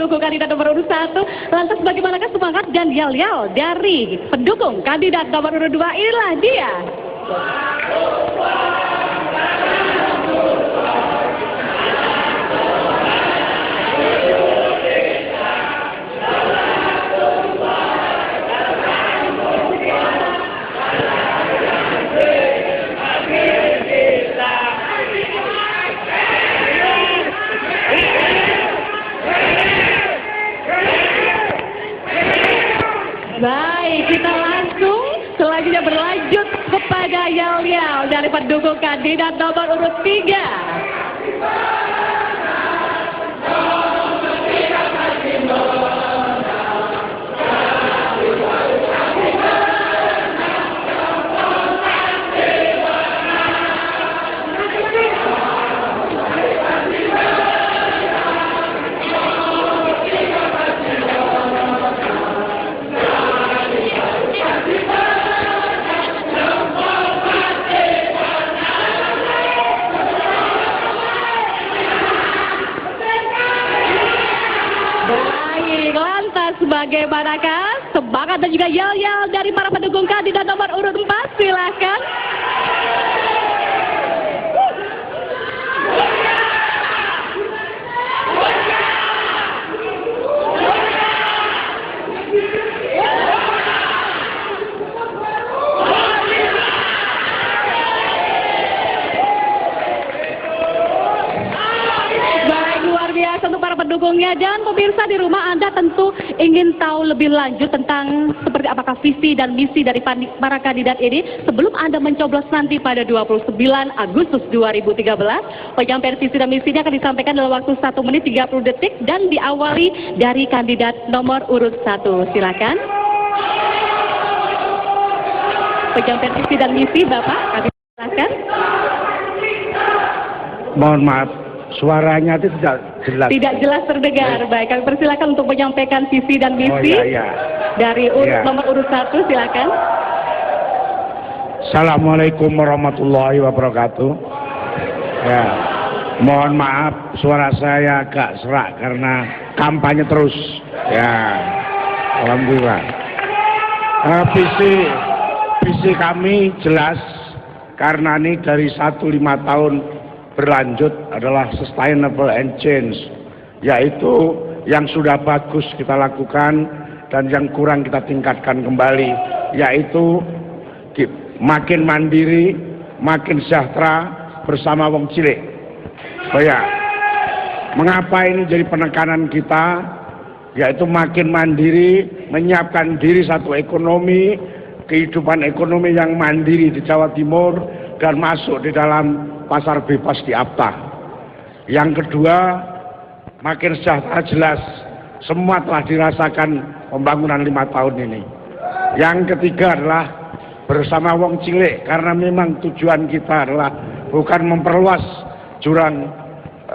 mendukung kandidat nomor urut 1. Lantas bagaimanakah semangat dan yel-yel dari pendukung kandidat nomor urut 2? Inilah dia. Baik, kita langsung selanjutnya berlanjut kepada yel-yel dari pendukung kandidat nomor urut 3. Baik, lantas bagaimanakah semangat dan juga yel-yel dari para pendukung kandidat nomor urut 4? Silahkan. Untuk para pendukungnya dan pemirsa di rumah, Anda tentu ingin tahu lebih lanjut tentang seperti apakah visi dan misi dari para kandidat ini. Sebelum Anda mencoblos nanti pada 29 Agustus 2013, penyampaian visi dan misinya akan disampaikan dalam waktu 1 menit 30 detik dan diawali dari kandidat nomor urut 1. Silakan. Penyampaian visi dan misi, Bapak, kami silakan. Mohon maaf, suaranya itu tidak jelas. Tidak jelas terdengar. Baik, kami persilakan untuk menyampaikan visi dan misi. Oh, iya. Dari nomor urut 1, silakan. Assalamualaikum warahmatullahi wabarakatuh. Ya, mohon maaf suara saya agak serak karena kampanye terus. Ya, alhamdulillah. Visi kami jelas karena ini dari 1-5 tahun berlanjut adalah sustainable and change, yaitu yang sudah bagus kita lakukan dan yang kurang kita tingkatkan kembali, yaitu makin mandiri, makin sejahtera bersama wong cilik. Oh ya, mengapa ini jadi penekanan kita, yaitu makin mandiri, menyiapkan diri satu ekonomi, kehidupan ekonomi yang mandiri di Jawa Timur dan masuk di dalam pasar bebas di APTA. Yang kedua, makin sejahtera jelas, semua telah dirasakan pembangunan 5 tahun ini. Yang ketiga adalah bersama wong cilik, karena memang tujuan kita adalah bukan memperluas jurang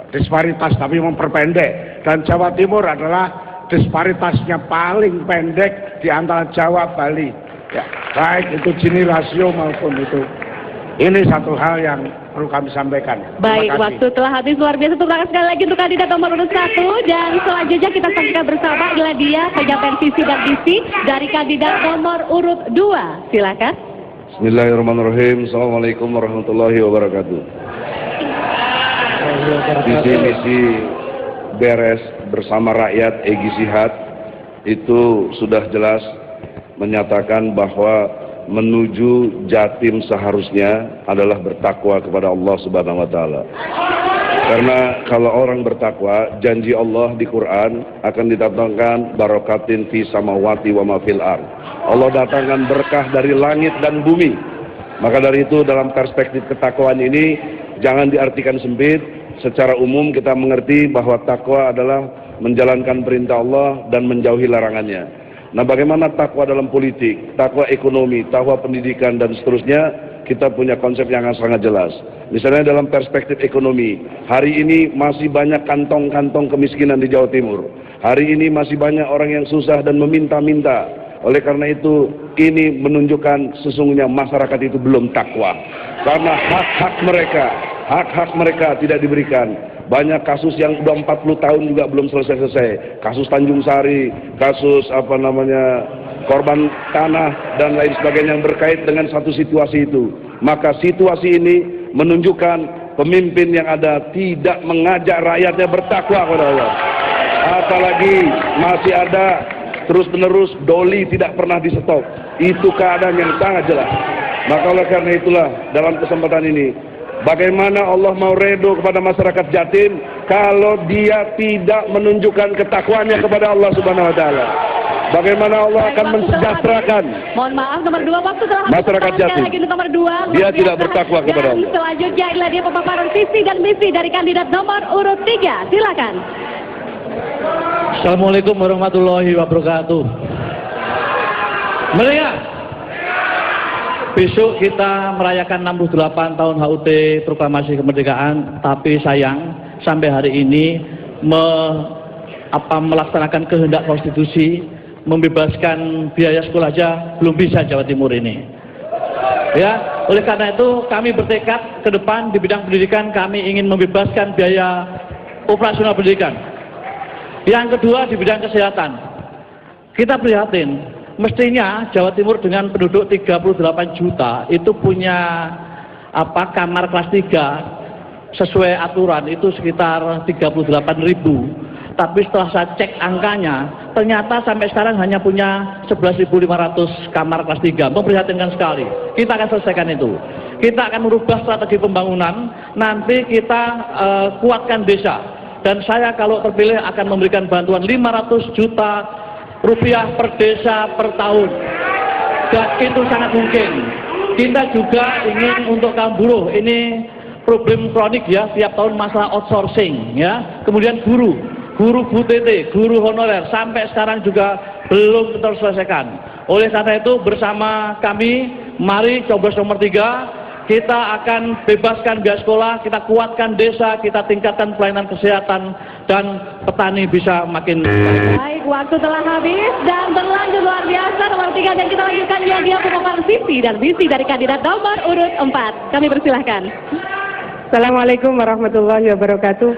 disparitas tapi memperpendek, dan Jawa Timur adalah disparitasnya paling pendek di antara Jawa, Bali ya, baik itu Gini rasio maupun itu. Ini satu hal yang perlu kami sampaikan. Baik, waktu telah habis, luar biasa. Terima kasih sekali lagi untuk kandidat nomor urut 1. Dan selanjutnya kita saksikan bersama, inilah dia penyampaian visi dan misi dari kandidat nomor urut 2. Silakan. Bismillahirrahmanirrahim. Assalamualaikum warahmatullahi wabarakatuh. Visi misi beres bersama rakyat Egy Sihab itu sudah jelas menyatakan bahwa menuju Jatim seharusnya adalah bertakwa kepada Allah Subhanahu wa taala. Karena kalau orang bertakwa, janji Allah di Quran akan didatangkan barokatin fi samawati wa ma fil ard. Allah datangkan berkah dari langit dan bumi. Maka dari itu dalam perspektif ketakwaan ini jangan diartikan sempit. Secara umum kita mengerti bahwa takwa adalah menjalankan perintah Allah dan menjauhi larangannya. Nah, bagaimana takwa dalam politik, takwa ekonomi, takwa pendidikan dan seterusnya, kita punya konsep yang sangat jelas. Misalnya dalam perspektif ekonomi, hari ini masih banyak kantong-kantong kemiskinan di Jawa Timur. Hari ini masih banyak orang yang susah dan meminta-minta. Oleh karena itu, ini menunjukkan sesungguhnya masyarakat itu belum takwa. Karena hak-hak mereka hak-hak mereka tidak diberikan. Banyak kasus yang udah 40 tahun juga belum selesai-selesai. Kasus Tanjung Sari, kasus korban tanah dan lain sebagainya yang berkait dengan satu situasi itu. Maka situasi ini menunjukkan pemimpin yang ada tidak mengajak rakyatnya bertakwa kepada Allah. Apalagi masih ada terus-menerus doli tidak pernah di stop. Itu keadaan yang sangat jelas. Maka oleh karena itulah dalam kesempatan ini, bagaimana Allah mau redho kepada masyarakat Jatim kalau dia tidak menunjukkan ketakwanya kepada Allah Subhanahu wa taala? Bagaimana Allah akan mensejahterakan Mohon maaf, nomor 2 waktu telah masyarakat Jatim? lagi untuk nomor 2. Dia tidak bertakwa kepada Allah. Selanjutnya inilah dia pemaparan visi dan misi dari kandidat nomor urut 3. Silakan. Assalamualaikum warahmatullahi wabarakatuh. Merdeka! Besok kita merayakan 68 tahun HUT Proklamasi Kemerdekaan, tapi sayang sampai hari ini melaksanakan kehendak konstitusi, membebaskan biaya sekolah aja belum bisa Jawa Timur ini. Ya, oleh karena itu kami bertekad ke depan di bidang pendidikan kami ingin membebaskan biaya operasional pendidikan. Yang kedua di bidang kesehatan. Kita prihatin, mestinya Jawa Timur dengan penduduk 38 juta itu punya kamar kelas 3 sesuai aturan itu sekitar 38.000. Tapi setelah saya cek angkanya, ternyata sampai sekarang hanya punya 11.500 kamar kelas 3. Memprihatinkan sekali. Kita akan selesaikan itu. Kita akan merubah strategi pembangunan. Nanti kita kuatkan desa. Dan saya kalau terpilih akan memberikan bantuan 500 juta rupiah per desa per tahun. Dan itu sangat mungkin. Kita juga ingin untuk kaum buruh. Ini problem kronik ya, tiap tahun masalah outsourcing ya. Kemudian guru BUTT, guru honorer sampai sekarang juga belum terselesaikan. Oleh karena itu bersama kami, mari coblos nomor 3, kita akan bebaskan biaya sekolah, kita kuatkan desa, kita tingkatkan pelayanan kesehatan, dan petani bisa makin baik. Baik, waktu telah habis dan berlanjut luar biasa nomor 3, dan kita lanjutkan dia pemaparan visi dan misi dari kandidat nomor urut 4. Kami persilahkan. Assalamualaikum warahmatullahi wabarakatuh.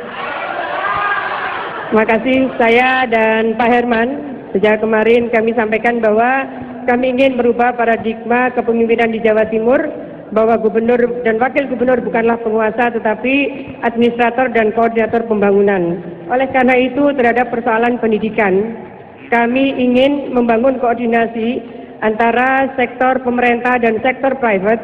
Terima kasih, saya dan Pak Herman. Sejak kemarin kami sampaikan bahwa kami ingin merubah paradigma kepemimpinan di Jawa Timur, bahwa gubernur dan wakil gubernur bukanlah penguasa tetapi administrator dan koordinator pembangunan. Oleh karena itu terhadap persoalan pendidikan, kami ingin membangun koordinasi antara sektor pemerintah dan sektor private,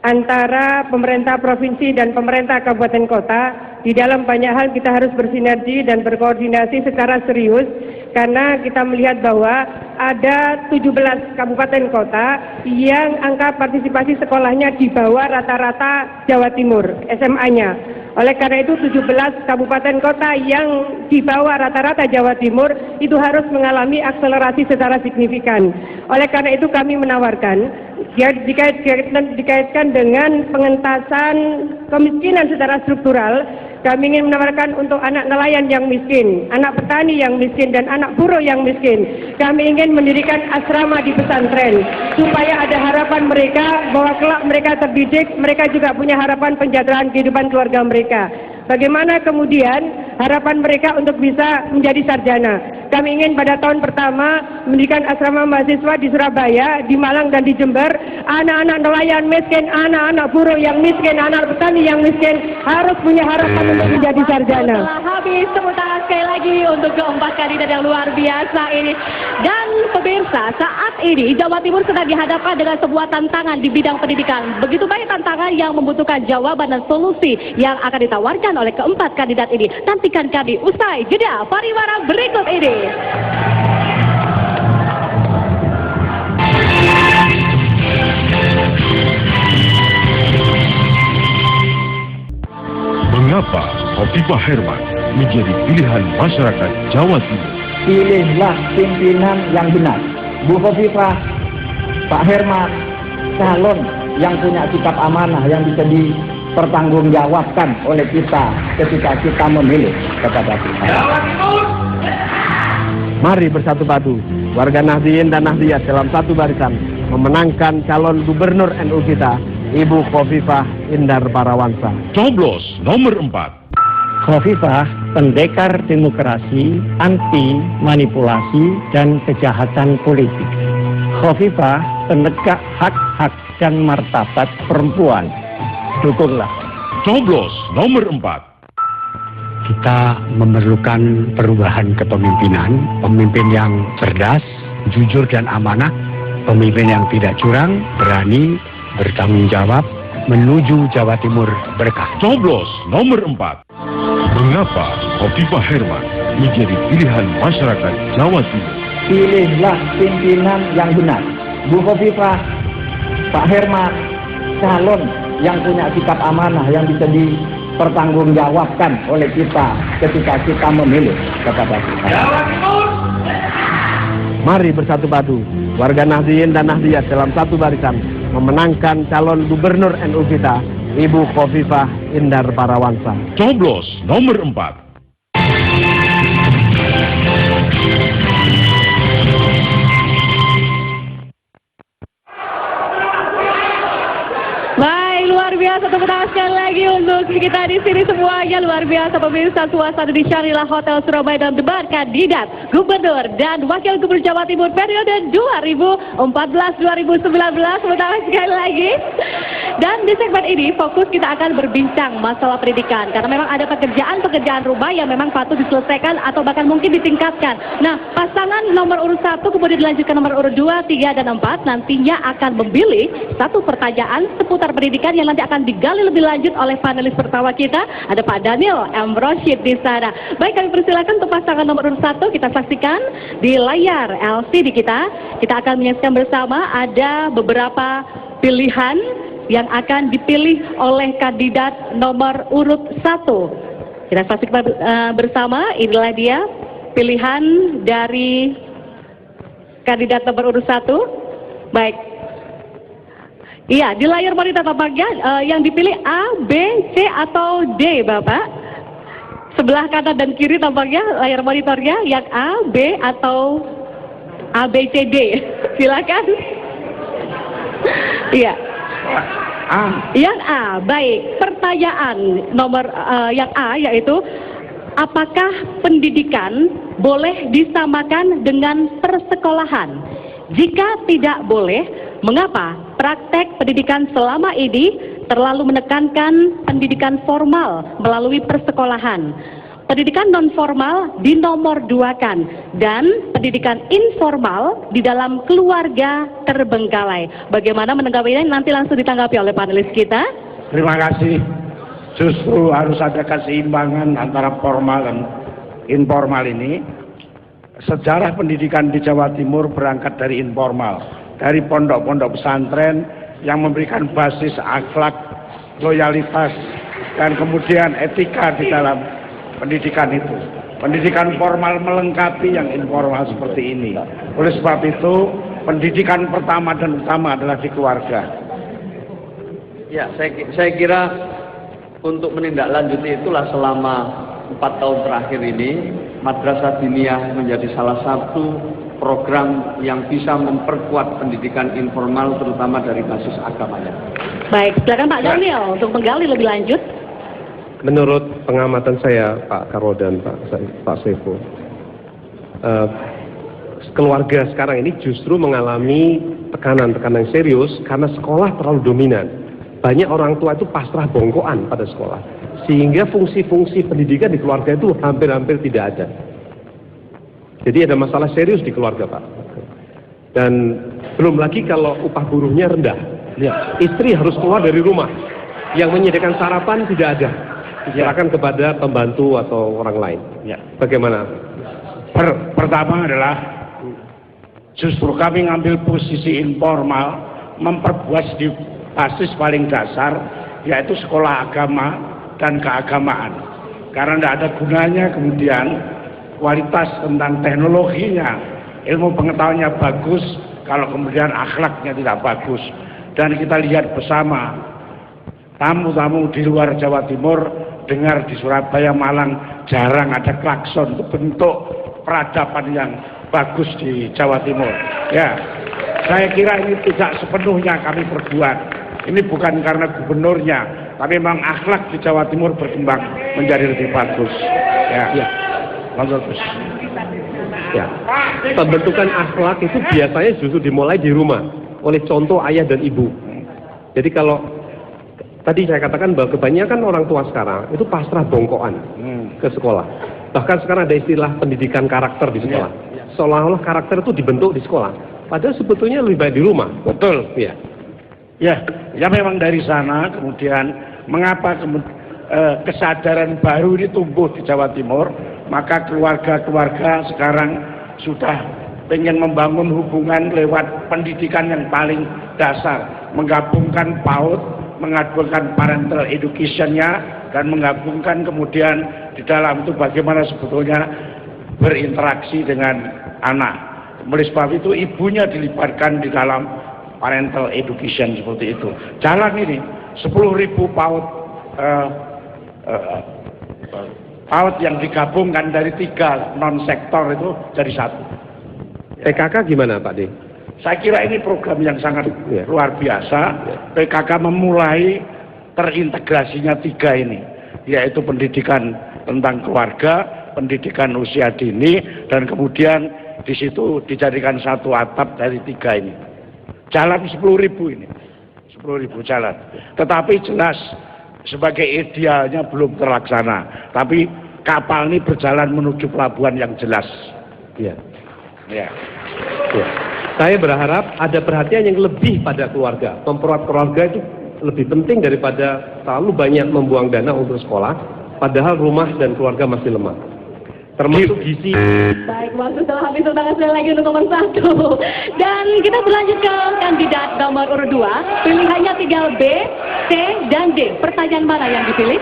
antara pemerintah provinsi dan pemerintah kabupaten kota. Di dalam banyak hal kita harus bersinergi dan berkoordinasi secara serius, karena kita melihat bahwa ada 17 kabupaten kota yang angka partisipasi sekolahnya di bawah rata-rata Jawa Timur SMA-nya. Oleh karena itu 17 kabupaten kota yang di bawah rata-rata Jawa Timur itu harus mengalami akselerasi secara signifikan. Oleh karena itu kami menawarkan dikaitkan dengan pengentasan kemiskinan secara struktural. Kami ingin menawarkan untuk anak nelayan yang miskin, anak petani yang miskin, dan anak buruh yang miskin. Kami ingin mendirikan asrama di pesantren, supaya ada harapan mereka bahwa kelak mereka terdidik, mereka juga punya harapan penjahteraan kehidupan keluarga mereka. Bagaimana kemudian harapan mereka untuk bisa menjadi sarjana. Kami ingin pada tahun pertama mendirikan asrama mahasiswa di Surabaya, di Malang, dan di Jember. Anak-anak nelayan miskin, anak-anak buruh yang miskin, anak petani yang miskin harus punya harapan untuk menjadi sarjana. Setelah habis, tepuk tangan sekali lagi untuk keempat kandidat yang luar biasa ini. Dan pemirsa, saat ini Jawa Timur sedang dihadapkan dengan sebuah tantangan di bidang pendidikan. Begitu banyak tantangan yang membutuhkan jawaban dan solusi yang akan ditawarkan oleh keempat kandidat ini. Nantikan kami usai jeda pariwara berikut ini. Mengapa Hovifah Herman menjadi pilihan masyarakat Jawa Timur? Pilihlah pimpinan yang benar. Bu Hovifah, Pak Herman, calon yang punya sikap amanah yang bisa dipertanggungjawabkan oleh kita ketika kita memilih kepada kita. Mari bersatu padu, warga Nahdliyin dan Nahdliyat dalam satu barisan memenangkan calon gubernur NU kita, Ibu Khofifah Indar Parawansa. Coblos nomor 4. Khofifah pendekar demokrasi, anti manipulasi dan kejahatan politik. Khofifah penegak hak-hak dan martabat perempuan. Dukunglah. Coblos nomor 4. Kita memerlukan perubahan kepemimpinan, pemimpin yang cerdas, jujur dan amanah, pemimpin yang tidak curang, berani, bertanggung jawab, menuju Jawa Timur berkah. Coblos nomor 4. Mengapa Khofifah Herman menjadi pilihan masyarakat Jawa Timur? Pilihlah pimpinan yang benar. Bu Khofifah, Pak Herman, calon yang punya sikap amanah yang bisa dipertanggungjawabkan oleh kita ketika kita memilih kepada kita. Jawa Timur. Mari bersatu padu, warga Nahdliyin dan Nahdliyat dalam satu barisan memenangkan calon gubernur NU kita, Ibu Khofifah Indar Parawansa. Coblos nomor 4. Baik, luar biasa, tepuk tangan sekali lagi untuk kita di sini semuanya. Luar biasa pemirsa, suasana di Shangri-La Hotel Surabaya dalam debat kandidat Gubernur dan Wakil Gubernur Jawa Timur periode 2014-2019. Tepuk tangan sekali lagi. Dan di segmen ini fokus kita akan berbincang masalah pendidikan, karena memang ada pekerjaan-pekerjaan rumah yang memang patut diselesaikan atau bahkan mungkin ditingkatkan. Nah, pasangan nomor urut 1 kemudian dilanjutkan nomor urut 2, 3, dan 4 nantinya akan memilih satu pertanyaan seputar pendidikan yang nanti akan digali lebih lanjut oleh panelis pertama kita. Ada Pak Daniel M. Roshid di sana. Baik, kami persilakan untuk pasangan nomor urut 1 kita saksikan di layar LCD kita. Kita akan menyaksikan bersama ada beberapa pilihan yang akan dipilih oleh kandidat nomor urut 1. Kita saksikan bersama, inilah dia pilihan dari kandidat nomor urut 1. Baik. Iya, di layar monitor tampaknya yang dipilih A, B, C, atau D, Bapak. Sebelah kanan dan kiri tampaknya layar monitornya yang A, B, atau A, B, C, D. Silakan. Iya. Yang A, baik. Pertanyaan nomor yang A yaitu, apakah pendidikan boleh disamakan dengan persekolahan? Jika tidak boleh, mengapa praktek pendidikan selama ini terlalu menekankan pendidikan formal melalui persekolahan? Pendidikan non formal dinomor 2-kan dan pendidikan informal di dalam keluarga terbengkalai. Bagaimana menanggapinya? Nanti langsung ditanggapi oleh panelis kita. Terima kasih. Justru harus ada keseimbangan antara formal dan informal ini. Sejarah pendidikan di Jawa Timur berangkat dari informal, dari pondok-pondok pesantren yang memberikan basis akhlak, loyalitas, dan kemudian etika di dalam pendidikan itu. Pendidikan formal melengkapi yang informal seperti ini. Oleh sebab itu, pendidikan pertama dan utama adalah di keluarga. Ya, saya kira untuk menindaklanjuti itulah selama 4 tahun terakhir ini, Madrasah Diniyah menjadi salah satu program yang bisa memperkuat pendidikan informal terutama dari basis agamanya. Baik, silakan Pak Daniel untuk menggali lebih lanjut. Menurut pengamatan saya, Pak Karwo dan Pak Saiful, keluarga sekarang ini justru mengalami tekanan-tekanan serius karena sekolah terlalu dominan. Banyak orang tua itu pasrah bongkoan pada sekolah, sehingga fungsi-fungsi pendidikan di keluarga itu hampir-hampir tidak ada. Jadi ada masalah serius di keluarga, Pak. Dan belum lagi kalau upah buruhnya rendah. Ya, istri harus keluar dari rumah, yang menyediakan sarapan tidak ada. Diserahkan kepada pembantu atau orang lain. Ya. Bagaimana? Pertama adalah justru kami ngambil posisi informal, memperbuat di basis paling dasar, yaitu sekolah agama dan keagamaan. Karena tidak ada gunanya kemudian kualitas tentang teknologinya, ilmu pengetahuannya bagus, kalau kemudian akhlaknya tidak bagus. Dan kita lihat bersama, tamu-tamu di luar Jawa Timur dengar di Surabaya, Malang jarang ada klakson. Itu bentuk peradaban yang bagus di Jawa Timur. Ya, saya kira ini tidak sepenuhnya kami perbuat. Ini bukan karena gubernurnya, tapi memang akhlak di Jawa Timur berkembang menjadi lebih bagus. Ya. Bagus. Ya. Pembentukan akhlak itu biasanya justru dimulai di rumah oleh contoh ayah dan ibu. Jadi kalau tadi saya katakan bahwa kebanyakan orang tua sekarang itu pasrah bongkoan ke sekolah. Bahkan sekarang ada istilah pendidikan karakter di sekolah. Seolah-olah karakter itu dibentuk di sekolah. Padahal sebetulnya lebih baik di rumah. Betul. Ya. Ya memang dari sana kemudian mengapa kesadaran baru ini tumbuh di Jawa Timur, maka keluarga-keluarga sekarang sudah ingin membangun hubungan lewat pendidikan yang paling dasar, menggabungkan PAUD, menggabungkan parental education-nya, dan menggabungkan kemudian di dalam itu bagaimana sebetulnya berinteraksi dengan anak. Oleh sebab itu ibunya dilibatkan di dalam parental education seperti itu. Jalan ini 10.000 PAUD PAUD yang digabungkan dari 3 non-sektor itu jadi 1. PKK gimana Pak D? Saya kira ini program yang sangat luar biasa. PKK memulai terintegrasinya 3 ini, yaitu pendidikan tentang keluarga, pendidikan usia dini, dan kemudian di situ dijadikan satu atap dari 3 ini. Jalan 10.000 ini, 10.000 jalan. Tetapi jelas sebagai idealnya belum terlaksana. Tapi kapal ini berjalan menuju pelabuhan yang jelas. Ya. Ya. Saya berharap ada perhatian yang lebih pada keluarga. Mempererat keluarga itu lebih penting daripada terlalu banyak membuang dana untuk sekolah, padahal rumah dan keluarga masih lemah. Termasuk gizi. Baik, waktu telah habis, tangan sekali lagi untuk nomor 1. Dan kita berlanjut ke kandidat nomor urut 2. Pilihannya tinggal B, C, dan D. Pertanyaan mana yang dipilih?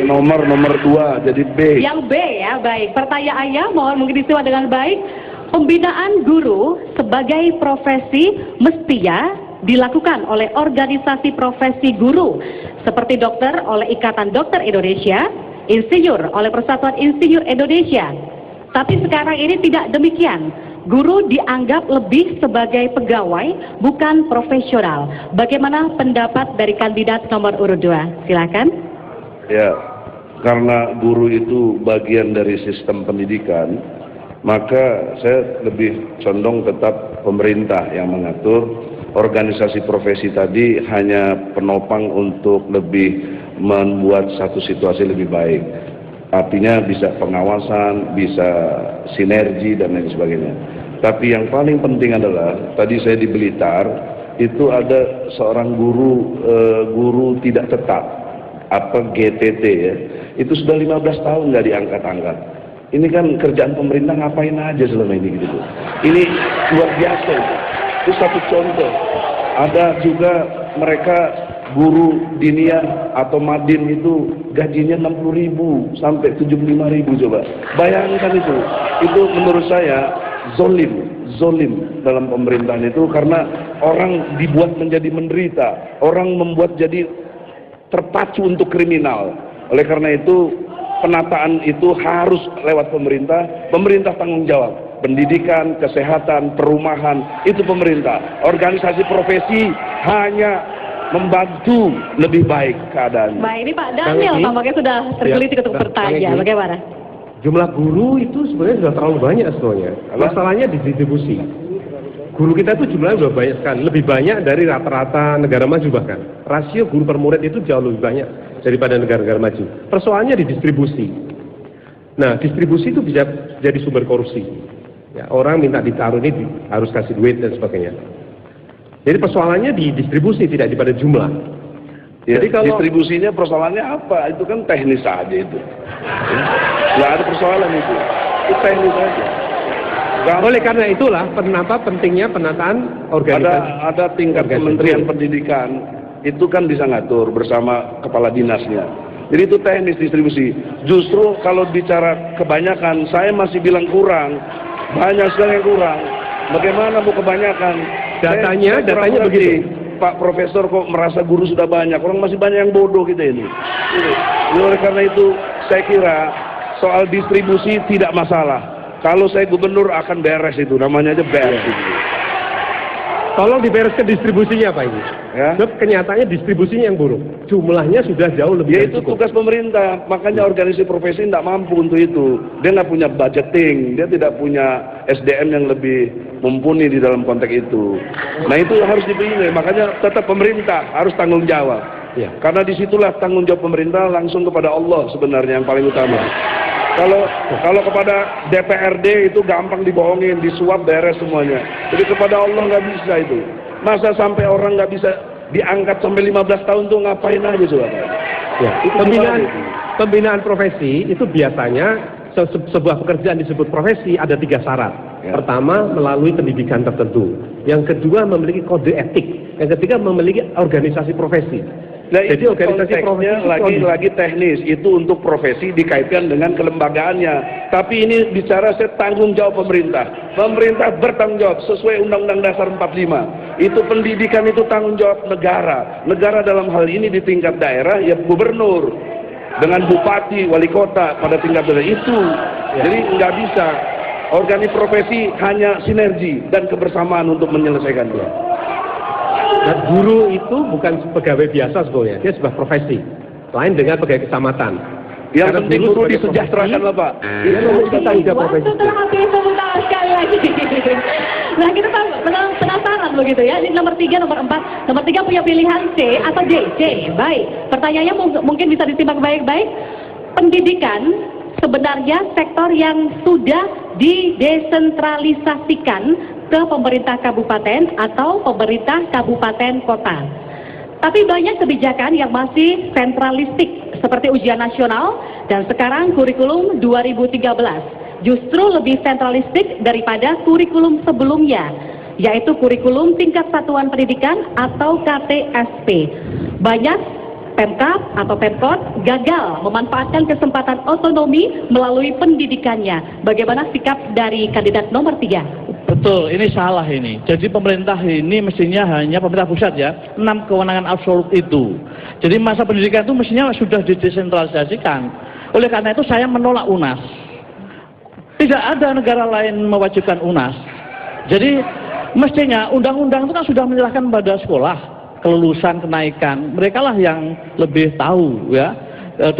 Nomor 2, jadi B. Yang B ya, baik. Pertanyaannya mohon mungkin disimak dengan baik. Pembinaan guru sebagai profesi mestinya dilakukan oleh organisasi profesi guru seperti dokter oleh Ikatan Dokter Indonesia, insinyur oleh Persatuan Insinyur Indonesia. Tapi sekarang ini tidak demikian. Guru dianggap lebih sebagai pegawai, bukan profesional. Bagaimana pendapat dari kandidat nomor urut 2? Silakan. Ya, karena guru itu bagian dari sistem pendidikan, maka saya lebih condong tetap pemerintah yang mengatur. Organisasi profesi tadi hanya penopang untuk lebih membuat satu situasi lebih baik. Artinya bisa pengawasan, bisa sinergi dan lain sebagainya. Tapi yang paling penting adalah, tadi saya di Blitar, itu ada seorang guru tidak tetap, apa GTT ya, itu sudah 15 tahun nggak diangkat-angkat. Ini kan kerjaan pemerintah ngapain aja selama ini gitu. Ini luar biasa itu satu contoh. Ada juga mereka guru dinia atau madin itu gajinya 60.000 sampai 75.000 coba. Bayangkan itu menurut saya zolim dalam pemerintahan itu, karena orang dibuat menjadi menderita, orang membuat jadi terpacu untuk kriminal. Oleh karena itu penataan itu harus lewat pemerintah tanggung jawab. Pendidikan, kesehatan, perumahan, itu pemerintah. Organisasi profesi hanya membantu lebih baik keadaan. Baik, ini Pak Daniel tampaknya sudah tergelitik untuk bertanya. Bagaimana? Jumlah guru itu sebenarnya sudah terlalu banyak sebenarnya. Masalahnya di distribusi. Guru kita itu jumlahnya sudah banyak sekali, lebih banyak dari rata-rata negara maju bahkan. Rasio guru per murid itu jauh lebih banyak daripada negara-negara maju. Persoalannya di distribusi. Nah, distribusi itu bisa jadi sumber korupsi. Ya, orang minta ditaruh ini harus kasih duit dan sebagainya. Jadi persoalannya di distribusi, tidak pada jumlah. Ya, jadi kalau distribusinya persoalannya apa? Itu kan teknis aja itu. Nggak ada persoalan itu teknis aja. Oleh karena itulah kenapa pentingnya penataan organisasi. Ada tingkat Kementerian Pendidikan itu kan bisa ngatur bersama kepala dinasnya. Jadi itu teknis distribusi. Justru kalau bicara kebanyakan, saya masih bilang kurang. Banyak sekali yang kurang. Bagaimana mau kebanyakan? Datanya begitu. Pak Profesor kok merasa guru sudah banyak, orang masih banyak yang bodoh kita ini. Oleh karena itu saya kira soal distribusi tidak masalah. Kalau saya gubernur akan beres itu, namanya aja beres. Tolong dibereskan distribusinya Pak ini. Ya. Sebab kenyataannya distribusinya yang buruk. Jumlahnya sudah jauh lebih Ya dari itu cukup. tugas pemerintah, makanya organisasi profesi tidak mampu untuk itu. Dia nggak punya budgeting, dia tidak punya SDM yang lebih mumpuni di dalam konteks itu. Nah itu harus dipilih, makanya tetap pemerintah harus tanggung jawab. Ya. Karena disitulah tanggung jawab pemerintah langsung kepada Allah sebenarnya yang paling utama. Kalau kepada DPRD itu gampang dibohongin, disuap beres semuanya. Jadi kepada Allah nggak bisa itu. Masa sampai orang nggak bisa diangkat sampai 15 tahun tuh ngapain aja coba? Ya. Itu Pembinaan profesi itu biasanya sebuah pekerjaan disebut profesi ada 3 syarat. Ya. Pertama, melalui pendidikan tertentu. Yang kedua, memiliki kode etik. Yang ketiga, memiliki organisasi profesi. Nah, Jadi itu organisasi profesi lagi teknis, itu untuk profesi dikaitkan dengan kelembagaannya. Tapi ini bicara tanggung jawab pemerintah. Pemerintah bertanggung jawab sesuai Undang-Undang Dasar 45. Itu pendidikan itu tanggung jawab negara. Negara dalam hal ini di tingkat daerah ya gubernur dengan bupati, wali kota pada tingkat daerah itu. Jadi nggak bisa. Organisasi profesi hanya sinergi dan kebersamaan untuk menyelesaikannya. Nah, guru itu bukan pegawai biasa sebetulnya, dia sebuah profesi. Lain dengan pegawai kecamatan. Yang Karena penting guru disejahterakan lah Pak. Dia memiliki tanggung jawab profesi. Waktu telah habis, tepuk tangan sekali lagi. Nah kita penasaran begitu ya. Ini nomor 3, nomor 4. Nomor 3 punya pilihan C atau J. C, baik. Pertanyaannya mungkin bisa disimak baik-baik. Pendidikan sebenarnya sektor yang sudah didesentralisasikan ke pemerintah kabupaten atau pemerintah kabupaten kota. Tapi banyak kebijakan yang masih sentralistik seperti ujian nasional dan sekarang kurikulum 2013 justru lebih sentralistik daripada kurikulum sebelumnya, yaitu kurikulum tingkat satuan pendidikan atau KTSP. Banyak Pemkab atau Pemkot gagal memanfaatkan kesempatan otonomi melalui pendidikannya. Bagaimana sikap dari kandidat nomor 3? Betul, ini salah ini. Jadi pemerintah ini mestinya hanya pemerintah pusat ya, 6 kewenangan absolut itu. Jadi masa pendidikan itu mestinya sudah didesentralisasikan. Oleh karena itu saya menolak UNAS. Tidak ada negara lain mewajibkan UNAS. Jadi mestinya undang-undang itu kan sudah menyerahkan pada sekolah kelulusan, kenaikan. Mereka lah yang lebih tahu ya.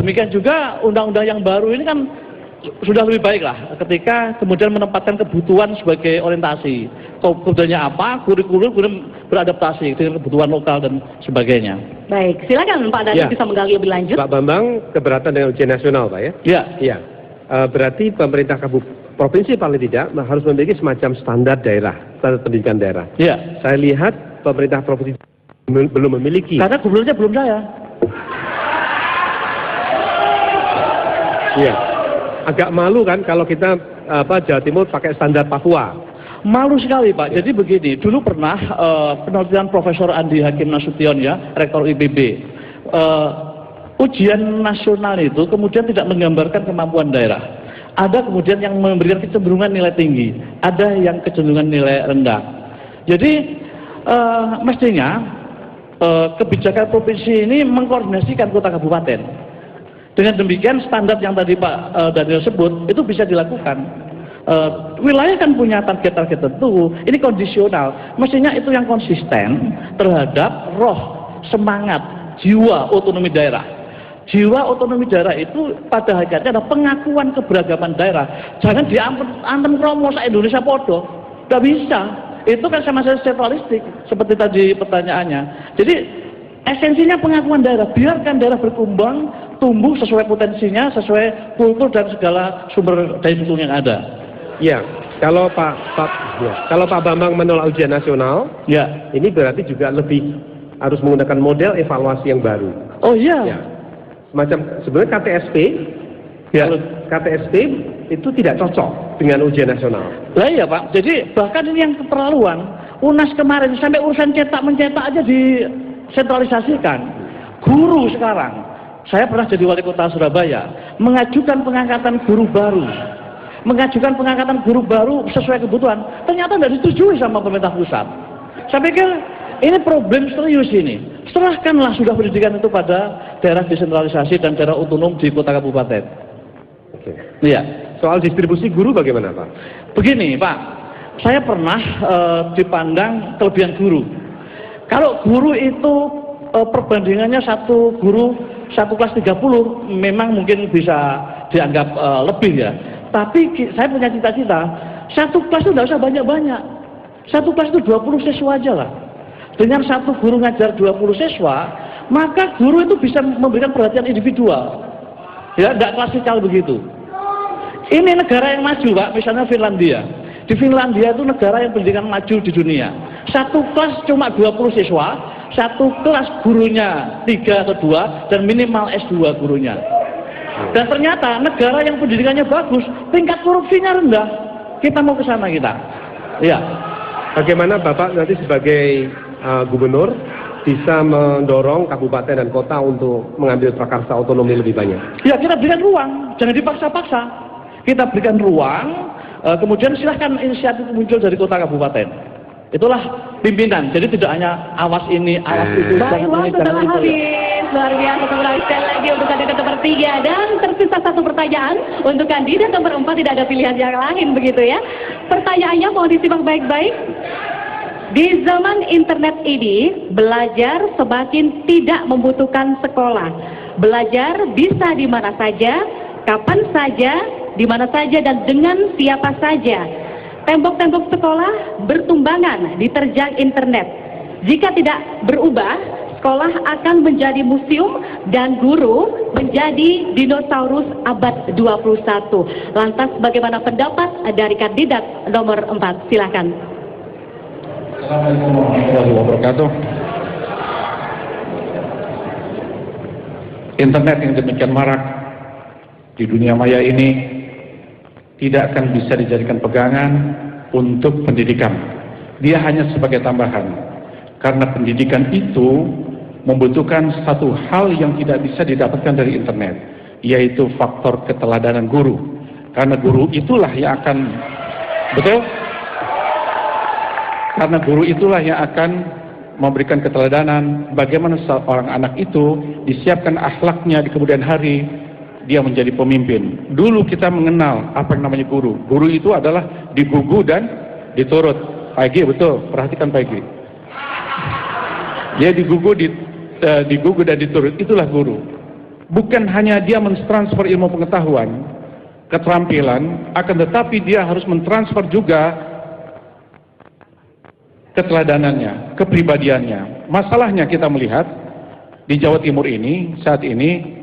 Demikian juga undang-undang yang baru ini kan sudah lebih baik lah ketika kemudian menempatkan kebutuhan sebagai orientasi. Kebutuhannya apa, kurikulum beradaptasi dengan kebutuhan lokal dan sebagainya. Baik, silakan Pak Dhani bisa menggali lebih lanjut. Pak Bambang keberatan dengan ujian nasional Pak ya? Iya. Iya. Berarti pemerintah provinsi paling tidak harus memiliki semacam standar daerah, standar pendidikan daerah. Iya. Saya lihat pemerintah provinsi belum memiliki. Karena gubernurnya belum saya. Iya. Agak malu kan kalau kita Jawa Timur pakai standar Papua. Malu sekali Pak. Jadi begini, dulu pernah penelitian Profesor Andi Hakim Nasution ya, Rektor IPB. Ujian nasional itu kemudian tidak menggambarkan kemampuan daerah. Ada kemudian yang memberikan kecenderungan nilai tinggi, ada yang kecenderungan nilai rendah. Jadi mestinya kebijakan provinsi ini mengkoordinasikan kota kabupaten. Dengan demikian standar yang tadi Pak Daniel sebut itu bisa dilakukan. Wilayah kan punya target-target tertentu, ini kondisional. Mestinya itu yang konsisten terhadap roh, semangat, jiwa otonomi daerah. Jiwa otonomi daerah itu pada hakikatnya adalah pengakuan keberagaman daerah. Jangan diantem kromo se-Indonesia podo. Tidak bisa. Itu kan sama-sama sentralistik seperti tadi pertanyaannya. Jadi esensinya pengakuan daerah, biarkan daerah berkembang, tumbuh sesuai potensinya, sesuai kultur dan segala sumber daya dukung yang ada. Ya, kalau Pak Bambang menolak ujian nasional, ya, ini berarti juga lebih harus menggunakan model evaluasi yang baru. Oh iya. Ya. Semacam sebenarnya KTSP, Ya. kalau KTSP itu tidak cocok dengan ujian nasional. Lah iya Pak, jadi bahkan ini yang keterlaluan. UNAS kemarin sampai urusan mencetak aja disentralisasikan. Guru sekarang, saya pernah jadi wali kota Surabaya, mengajukan pengangkatan guru baru. Mengajukan pengangkatan guru baru sesuai kebutuhan, ternyata tidak disetujui sama pemerintah pusat. Saya pikir ini problem serius ini. Serahkanlah sudah pendidikan itu pada daerah desentralisasi dan daerah otonom di kota kabupaten. Oke. Iya. Soal distribusi guru bagaimana Pak? Begini Pak, saya pernah dipandang kelebihan guru. Kalau guru itu perbandingannya satu guru satu kelas 30 memang mungkin bisa dianggap lebih ya. Tapi saya punya cita-cita, satu kelas itu tidak usah banyak-banyak. Satu kelas itu 20 siswa aja lah. Dengan satu guru ngajar 20 siswa, maka guru itu bisa memberikan perhatian individual. Ya, tidak klasikal begitu. Ini negara yang maju, Pak, misalnya Finlandia. Di Finlandia itu negara yang pendidikan maju di dunia. Satu kelas cuma 20 siswa, satu kelas gurunya 3 atau 2, dan minimal S2 gurunya. Dan ternyata negara yang pendidikannya bagus, tingkat korupsinya rendah. Kita mau ke sana kita. Ya. Bagaimana Bapak nanti sebagai gubernur bisa mendorong kabupaten dan kota untuk mengambil prakarsa otonomi lebih banyak? Ya, kita berikan ruang, jangan dipaksa-paksa. Kita berikan ruang, kemudian silahkan inisiatif muncul dari kota kabupaten. Itulah pimpinan, jadi tidak hanya awas ini, awas itu, Baik, waktu telah itu. habis. Luar biasa, sekali lagi untuk kandidat nomor 3 dan tersisa satu pertanyaan untuk kandidat nomor 4, tidak ada pilihan yang lain begitu ya. Pertanyaannya mohon disimak baik-baik. Di zaman internet ini, belajar semakin tidak membutuhkan sekolah. Belajar bisa di mana saja, kapan saja, di mana saja, dan dengan siapa saja. Tembok-tembok sekolah bertumbangan diterjang internet. Jika tidak berubah, sekolah akan menjadi museum dan guru menjadi dinosaurus abad 21. Lantas bagaimana pendapat dari kandidat nomor 4? Silakan. Assalamualaikum warahmatullahi wabarakatuh. Internet yang demikian marak di dunia maya ini tidak akan bisa dijadikan pegangan untuk pendidikan. Dia hanya sebagai tambahan, karena pendidikan itu membutuhkan satu hal yang tidak bisa didapatkan dari internet, yaitu faktor keteladanan guru. Karena guru itulah yang akan, betul? Karena guru itulah yang akan memberikan keteladanan bagaimana seorang anak itu disiapkan akhlaknya di kemudian hari dia menjadi pemimpin. Dulu kita mengenal apa yang namanya guru. Guru itu adalah digugu dan diturut. Pak Egy, betul, perhatikan Pak Egy. Dia digugu dan diturut, itulah guru. Bukan hanya dia mentransfer ilmu pengetahuan, keterampilan, akan tetapi dia harus mentransfer juga keteladanannya, kepribadiannya. Masalahnya kita melihat di Jawa Timur ini, saat ini,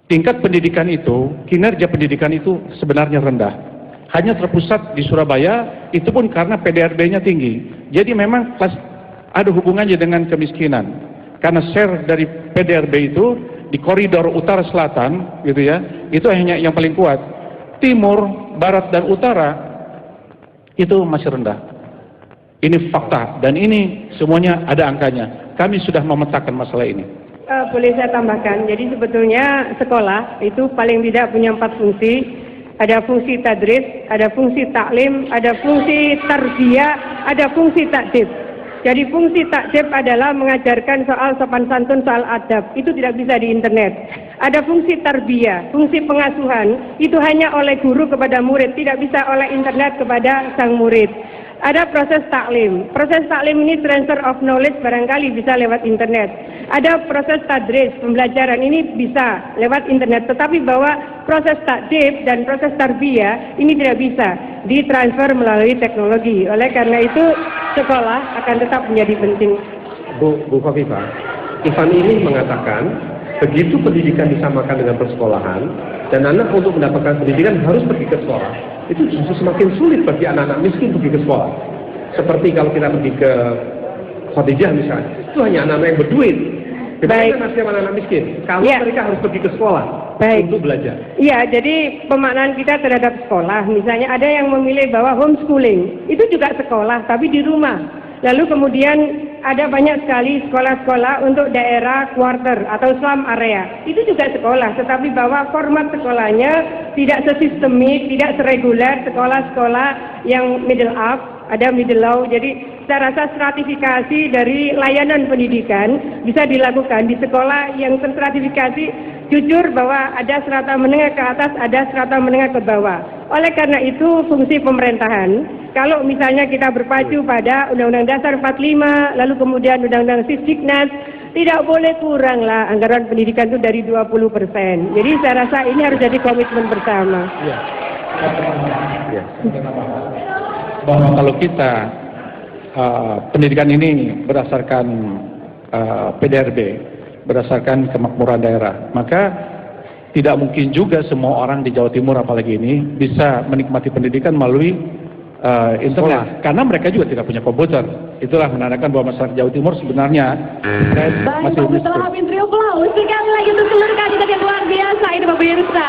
tingkat pendidikan itu, kinerja pendidikan itu sebenarnya rendah. Hanya terpusat di Surabaya, itu pun karena PDRB-nya tinggi. Jadi memang ada hubungannya dengan kemiskinan. Karena share dari PDRB itu di koridor utara selatan, gitu ya, itu hanya yang paling kuat. Timur, barat, dan utara itu masih rendah. Ini fakta, dan ini semuanya ada angkanya. Kami sudah memetakan masalah ini. Boleh saya tambahkan, jadi sebetulnya sekolah itu paling tidak punya 4 fungsi. Ada fungsi tadris, ada fungsi taklim, ada fungsi tarbiyah, ada fungsi takdib. Jadi fungsi takdib adalah mengajarkan soal sopan santun, soal adab. Itu tidak bisa di internet. Ada fungsi tarbiyah, fungsi pengasuhan, itu hanya oleh guru kepada murid, tidak bisa oleh internet kepada sang murid. Ada proses taklim. Proses taklim ini transfer of knowledge barangkali bisa lewat internet. Ada proses tadris, pembelajaran ini bisa lewat internet. Tetapi bahwa proses takdib dan proses tarbiyah ini tidak bisa ditransfer melalui teknologi. Oleh karena itu sekolah akan tetap menjadi penting. Bu Khofifah, Ivan ini mengatakan begitu pendidikan disamakan dengan persekolahan dan anak untuk mendapatkan pendidikan harus pergi ke sekolah, itu justru semakin sulit bagi anak-anak miskin pergi ke sekolah. Seperti kalau kita pergi ke Khadijah misalnya, itu hanya anak-anak yang berduit. Bagaimana nasib anak-anak miskin kalau mereka harus pergi ke sekolah untuk belajar? Iya, jadi pemaknaan kita terhadap sekolah, misalnya ada yang memilih bahwa homeschooling itu juga sekolah tapi di rumah. Lalu kemudian ada banyak sekali sekolah-sekolah untuk daerah quarter atau slum area. Itu juga sekolah, tetapi bahwa format sekolahnya tidak sesistemik, tidak sereguler sekolah-sekolah yang middle up, ada middle low. Jadi saya rasa stratifikasi dari layanan pendidikan bisa dilakukan di sekolah yang terstratifikasi, jujur bahwa ada strata menengah ke atas, ada strata menengah ke bawah. Oleh karena itu fungsi pemerintahan, kalau misalnya kita berpacu pada Undang-Undang Dasar 45, lalu kemudian Undang-Undang Sisdiknas, tidak boleh kurang lah anggaran pendidikan itu dari 20%. Jadi saya rasa ini harus jadi komitmen bersama. Ya. Bahwa kalau kita pendidikan ini berdasarkan PDRB, berdasarkan kemakmuran daerah, maka tidak mungkin juga semua orang di Jawa Timur apalagi ini bisa menikmati pendidikan melalui internet, karena mereka juga tidak punya komputer. Itulah menandakan bahwa masyarakat Jawa Timur sebenarnya masih miskin. Sekali lagi untuk seluruh kandidat yang luar biasa ini pemirsa.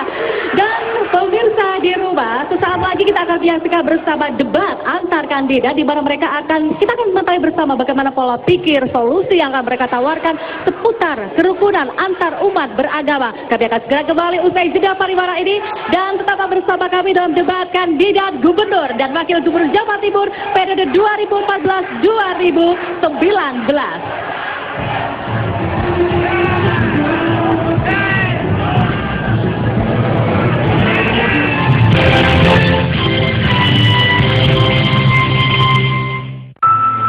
Dan pemirsa di rumah, sesaat lagi kita akan menyaksikan bersama debat antar kandidat di mana kita akan mengetahui bersama bagaimana pola pikir, solusi yang akan mereka tawarkan seputar kerukunan antar umat beragama. Kami akan segera kembali usai jeda pariwara ini dan tetaplah bersama kami dalam debat kandidat gubernur dan wakil gubernur Jawa Timur periode 2014-2019.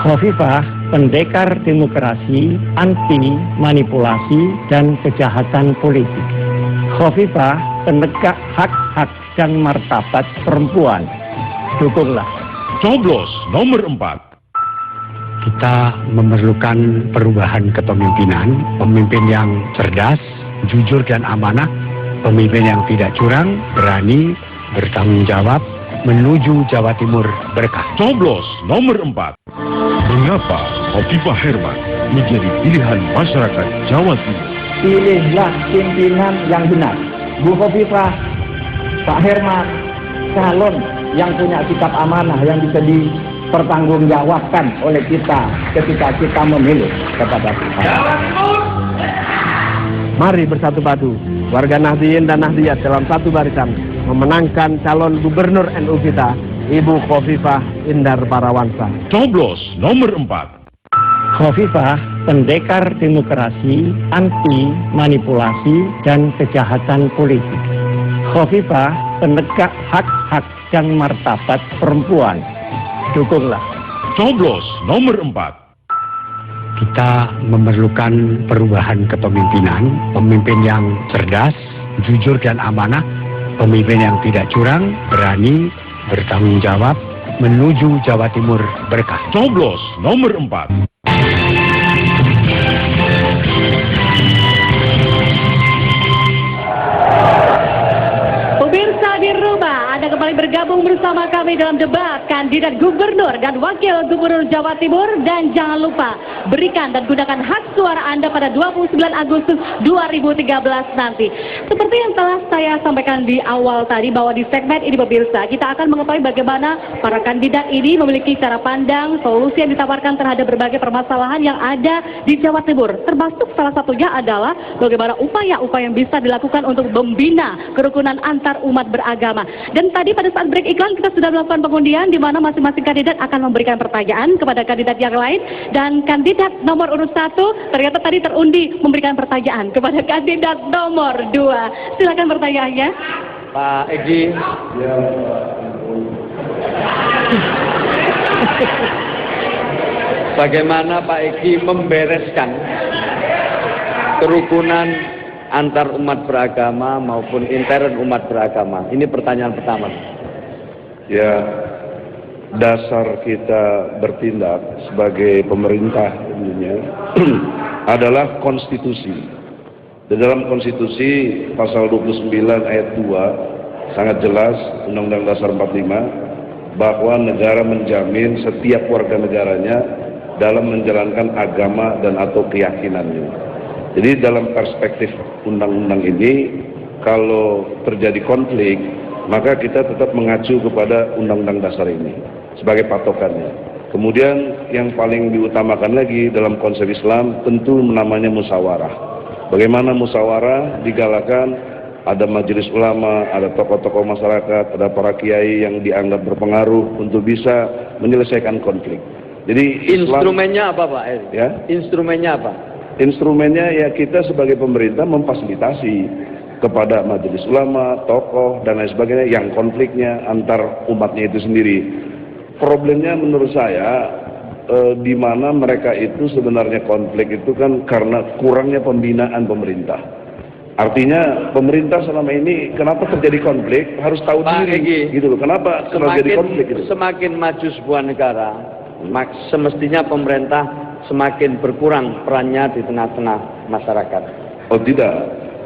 Khofifah, pendekar demokrasi, anti manipulasi dan kejahatan politik. Khofifah, penegak hak-hak dan martabat perempuan. Dukunglah. Coblos nomor 4. Kita memerlukan perubahan kepemimpinan, pemimpin yang cerdas, jujur dan amanah, pemimpin yang tidak curang, berani, bertanggung jawab, menuju Jawa Timur berkah. Coblos nomor 4. Mengapa Khofifah Herman menjadi pilihan masyarakat Jawa Timur? Pilihlah pimpinan yang benar. Bu Khofifah, Pak Herman, calon yang punya sikap amanah yang bisa dipertanggungjawabkan oleh kita ketika kita memilih kepada Tuhan. Mari bersatu padu, warga Nahdliyin dan Nahdliyat dalam satu barisan memenangkan calon gubernur NU kita, Ibu Khofifah Indar Parawansa. Coblos nomor 4. Khofifah, pendekar demokrasi, anti manipulasi dan kejahatan politik. Khofifah, penegak hak-hak dan martabat perempuan. Dukunglah. Coblos nomor 4. Kita memerlukan perubahan kepemimpinan, pemimpin yang cerdas, jujur dan amanah, pemimpin yang tidak curang, berani, bertanggung jawab, menuju Jawa Timur berkah. Coblos nomor 4. Pemirsa di rumah, Anda kembali bergabung bersama kami dalam debat kandidat gubernur dan wakil gubernur Jawa Timur. Dan jangan lupa berikan dan gunakan hak suara Anda pada 29 Agustus 2013 nanti. Seperti yang telah saya sampaikan di awal tadi, bahwa di segmen ini pemirsa, kita akan mengetahui bagaimana para kandidat ini memiliki cara pandang, solusi yang ditawarkan terhadap berbagai permasalahan yang ada di Jawa Timur. Termasuk salah satunya adalah bagaimana upaya-upaya yang bisa dilakukan untuk membina kerukunan antar umat beragama. Dan tadi pada saat break iklan kita sudah melakukan pengundian di mana masing-masing kandidat akan memberikan pertanyaan kepada kandidat yang lain, dan kandidat nomor urut 1 ternyata tadi terundi memberikan pertanyaan kepada kandidat nomor 2. Silakan pertanyaannya. Pak Egi. Bagaimana Pak Egi membereskan kerukunan antar umat beragama maupun intern umat beragama? Ini pertanyaan pertama. Ya, dasar kita bertindak sebagai pemerintah dunia adalah konstitusi. Di dalam konstitusi pasal 29 ayat 2 sangat jelas, Undang-Undang Dasar 45, bahwa negara menjamin setiap warga negaranya dalam menjalankan agama dan atau keyakinannya. Jadi dalam perspektif undang-undang ini, kalau terjadi konflik, maka kita tetap mengacu kepada Undang-Undang Dasar ini sebagai patokannya. Kemudian yang paling diutamakan lagi dalam konsep Islam tentu namanya musyawarah. Bagaimana musyawarah digalakan, ada majelis ulama, ada tokoh-tokoh masyarakat, ada para kiai yang dianggap berpengaruh untuk bisa menyelesaikan konflik. Jadi Islam, instrumennya apa Pak? Ya? Instrumennya apa? Instrumennya ya kita sebagai pemerintah memfasilitasi. kepada majelis ulama, tokoh, dan lain sebagainya yang konfliknya antar umatnya itu sendiri. Problemnya menurut saya di mana mereka itu sebenarnya konflik itu kan karena kurangnya pembinaan pemerintah. Artinya pemerintah selama ini kenapa terjadi konflik harus tahu diri gitu loh. Kenapa terjadi konflik gitu? Semakin maju sebuah negara, semestinya pemerintah semakin berkurang perannya di tengah-tengah masyarakat. Oh tidak,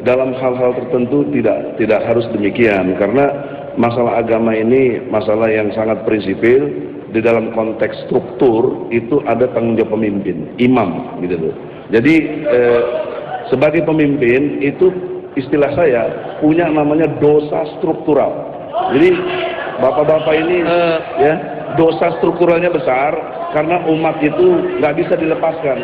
dalam hal-hal tertentu tidak harus demikian, karena masalah agama ini masalah yang sangat prinsipil. Di dalam konteks struktur itu ada tanggung jawab pemimpin, imam gitu loh. Jadi sebagai pemimpin itu istilah saya punya namanya dosa struktural. Jadi bapak-bapak ini ya dosa strukturalnya besar karena umat itu nggak bisa dilepaskan.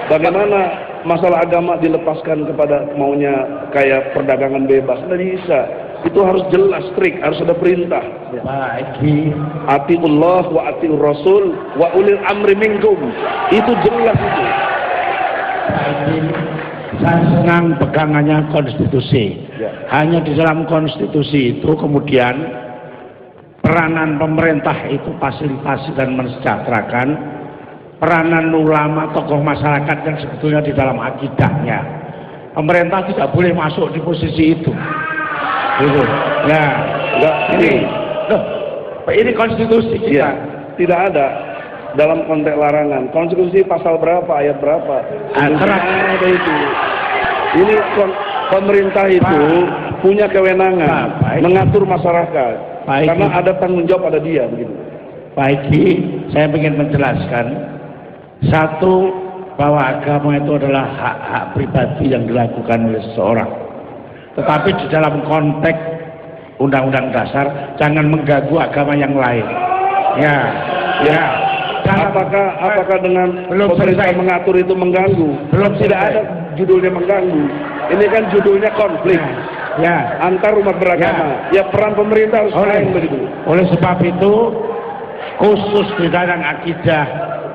Bagaimana masalah agama dilepaskan kepada maunya kayak perdagangan bebas? Nggak bisa. Itu harus jelas, strict, harus ada perintah. Atiullah wa atiur rasul wa ulil amri minkum. Itu jelas itu. Saya senang pegangannya konstitusi. Hanya di dalam konstitusi itu kemudian peranan pemerintah itu fasilitasi dan mensejahterakan, peranan ulama, tokoh masyarakat yang sebetulnya di dalam akidahnya. Pemerintah tidak boleh masuk di posisi itu. Gitu. Nah, ini konstitusi kita. Ya, tidak ada dalam konteks larangan. Konstitusi pasal berapa, ayat berapa? Ada itu. Ini pemerintah itu punya kewenangan mengatur masyarakat. Karena ada tanggung jawab pada dia begitu. Pak Edi, saya ingin menjelaskan satu, bahwa agama itu adalah hak-hak pribadi yang dilakukan oleh seseorang. Tetapi di dalam konteks Undang-Undang Dasar jangan mengganggu agama yang lain. Ya. Apakah dengan pemerintah mengatur itu mengganggu? Belum, tidak ada judulnya mengganggu. Ini kan judulnya konflik. Ya, antar umat beragama. Ya, peran pemerintah harus main begitu. Oleh sebab itu, khusus di dalam akidah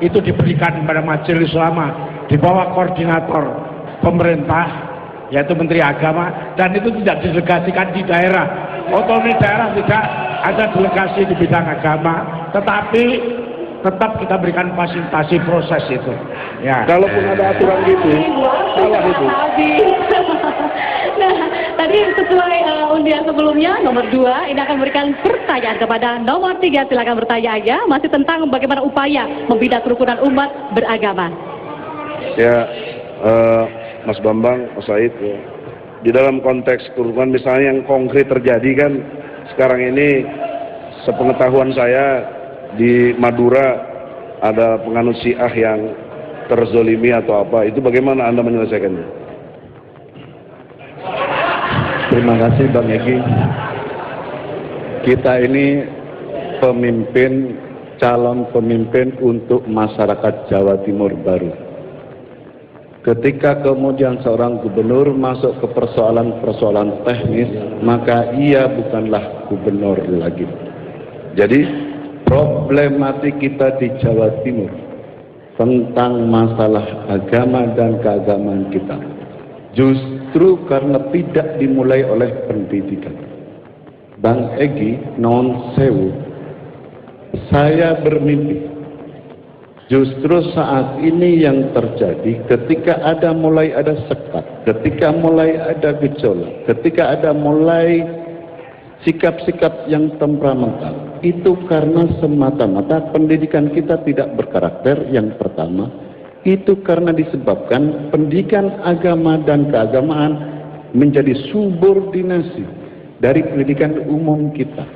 itu diberikan kepada majelis ulama di bawah koordinator pemerintah, yaitu Menteri Agama, dan itu tidak didelegasikan di daerah. Otonomi daerah tidak ada delegasi di bidang agama, tetapi tetap kita berikan fasilitasi proses itu. Ya. Kalaupun ada aturan gitu, salah itu. Nah, tadi sesuai undian sebelumnya nomor 2 ini akan memberikan pertanyaan kepada nomor 3. Silakan bertanya aja, masih tentang bagaimana upaya membina kerukunan umat beragama. Ya, Mas Bambang, Mas Said, ya. Di dalam konteks kerukunan misalnya yang konkret terjadi kan sekarang ini, sepengetahuan saya di Madura ada penganut Syiah yang terzolimi atau apa, itu bagaimana Anda menyelesaikannya? Terima kasih Bang Egi. Kita ini pemimpin, calon pemimpin untuk masyarakat Jawa Timur baru. Ketika kemudian seorang gubernur masuk ke persoalan-persoalan teknis, maka ia bukanlah gubernur lagi. Jadi problematik kita di Jawa Timur tentang masalah agama dan keagamaan kita justru karena tidak dimulai oleh pendidikan. Bang Egi, non sewu, saya bermimpi justru saat ini yang terjadi ketika mulai ada sekat, ketika mulai ada gejolak, ketika ada mulai sikap-sikap yang temperamental, itu karena semata-mata pendidikan kita tidak berkarakter. Yang pertama, itu karena disebabkan pendidikan agama dan keagamaan menjadi subordinasi dari pendidikan umum kita.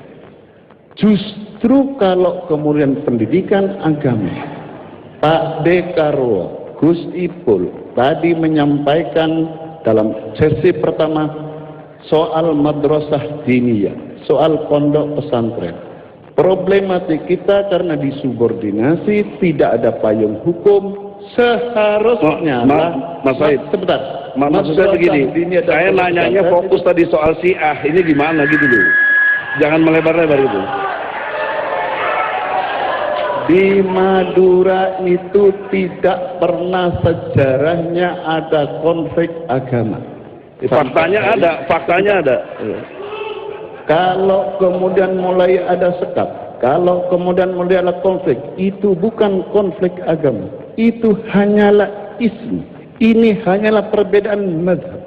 Justru kalau kemudian pendidikan agama, Pak Dekarwo, Gus Ipul tadi menyampaikan dalam sesi pertama soal madrasah diniyah, soal pondok pesantren. Problematik kita karena disubordinasi, tidak ada payung hukum, seharusnya Mas Said, sebentar. Maksud saya begini, saya nanyanya fokus tadi soal Syiah, ini gimana gitu loh. Jangan melebar-lebar itu. Di Madura itu tidak pernah sejarahnya ada konflik agama. Faktanya ada. Kalau kemudian mulai ada sekat, kalau kemudian mulai ada konflik, itu bukan konflik agama, itu hanyalah ism, ini hanyalah perbedaan mazhab.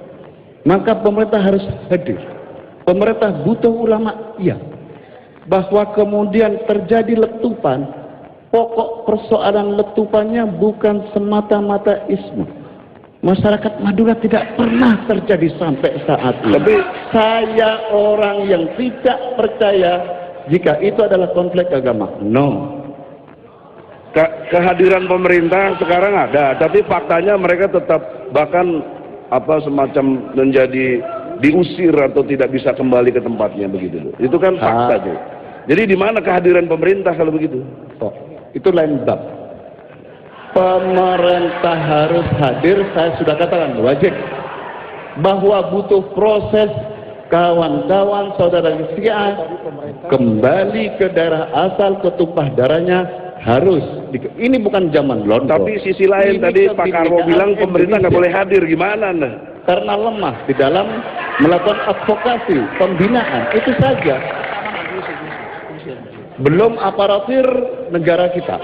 Maka pemerintah harus hadir. Pemerintah butuh ulama, iya. Bahwa kemudian terjadi letupan, pokok persoalan letupannya bukan semata-mata ism. Masyarakat Madura tidak pernah terjadi sampai saat ini. Tapi saya orang yang tidak percaya jika itu adalah konflik agama. No. Kehadiran pemerintah sekarang ada, tapi faktanya mereka tetap bahkan semacam menjadi diusir atau tidak bisa kembali ke tempatnya begitu. Itu kan fakta tuh. Jadi di mana kehadiran pemerintah kalau begitu? Itu lain bab. Pemerintah harus hadir, saya sudah katakan wajib, bahwa butuh proses kawan-kawan saudara Syiah kembali ke daerah asal, ke tumpah darahnya harus. Ini bukan zaman lontong. Tapi sisi lain tadi Pak Karwo bilang pemerintah nggak boleh hadir, gimana Anda? Karena lemah di dalam melakukan advokasi, pembinaan, itu saja. Belum aparatur negara kita.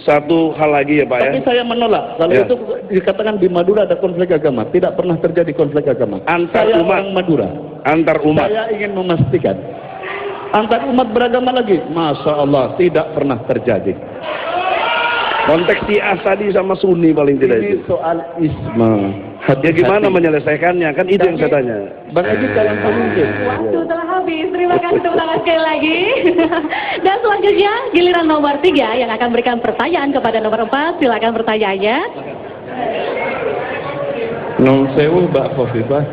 Satu hal lagi ya Pak. Tapi saya menolak kalau itu dikatakan di Madura ada konflik agama. Tidak pernah terjadi konflik agama antar saya umat. Orang Madura, antar umat. Saya ingin memastikan antar umat beragama lagi, Masya Allah tidak pernah terjadi. Konteks Syiah tadi sama Sunni paling tidak ini itu. soal isma. Ya gimana menyelesaikannya, kan itu yang saya tanya. Bang Haji kalau mungkin. Waktu telah habis, terima kasih tepuk tangan sekali lagi. Dan selanjutnya giliran nomor 3 yang akan berikan pertanyaan kepada nomor 4, silakan pertanyaannya. Nun sewu Mbak Khofifah.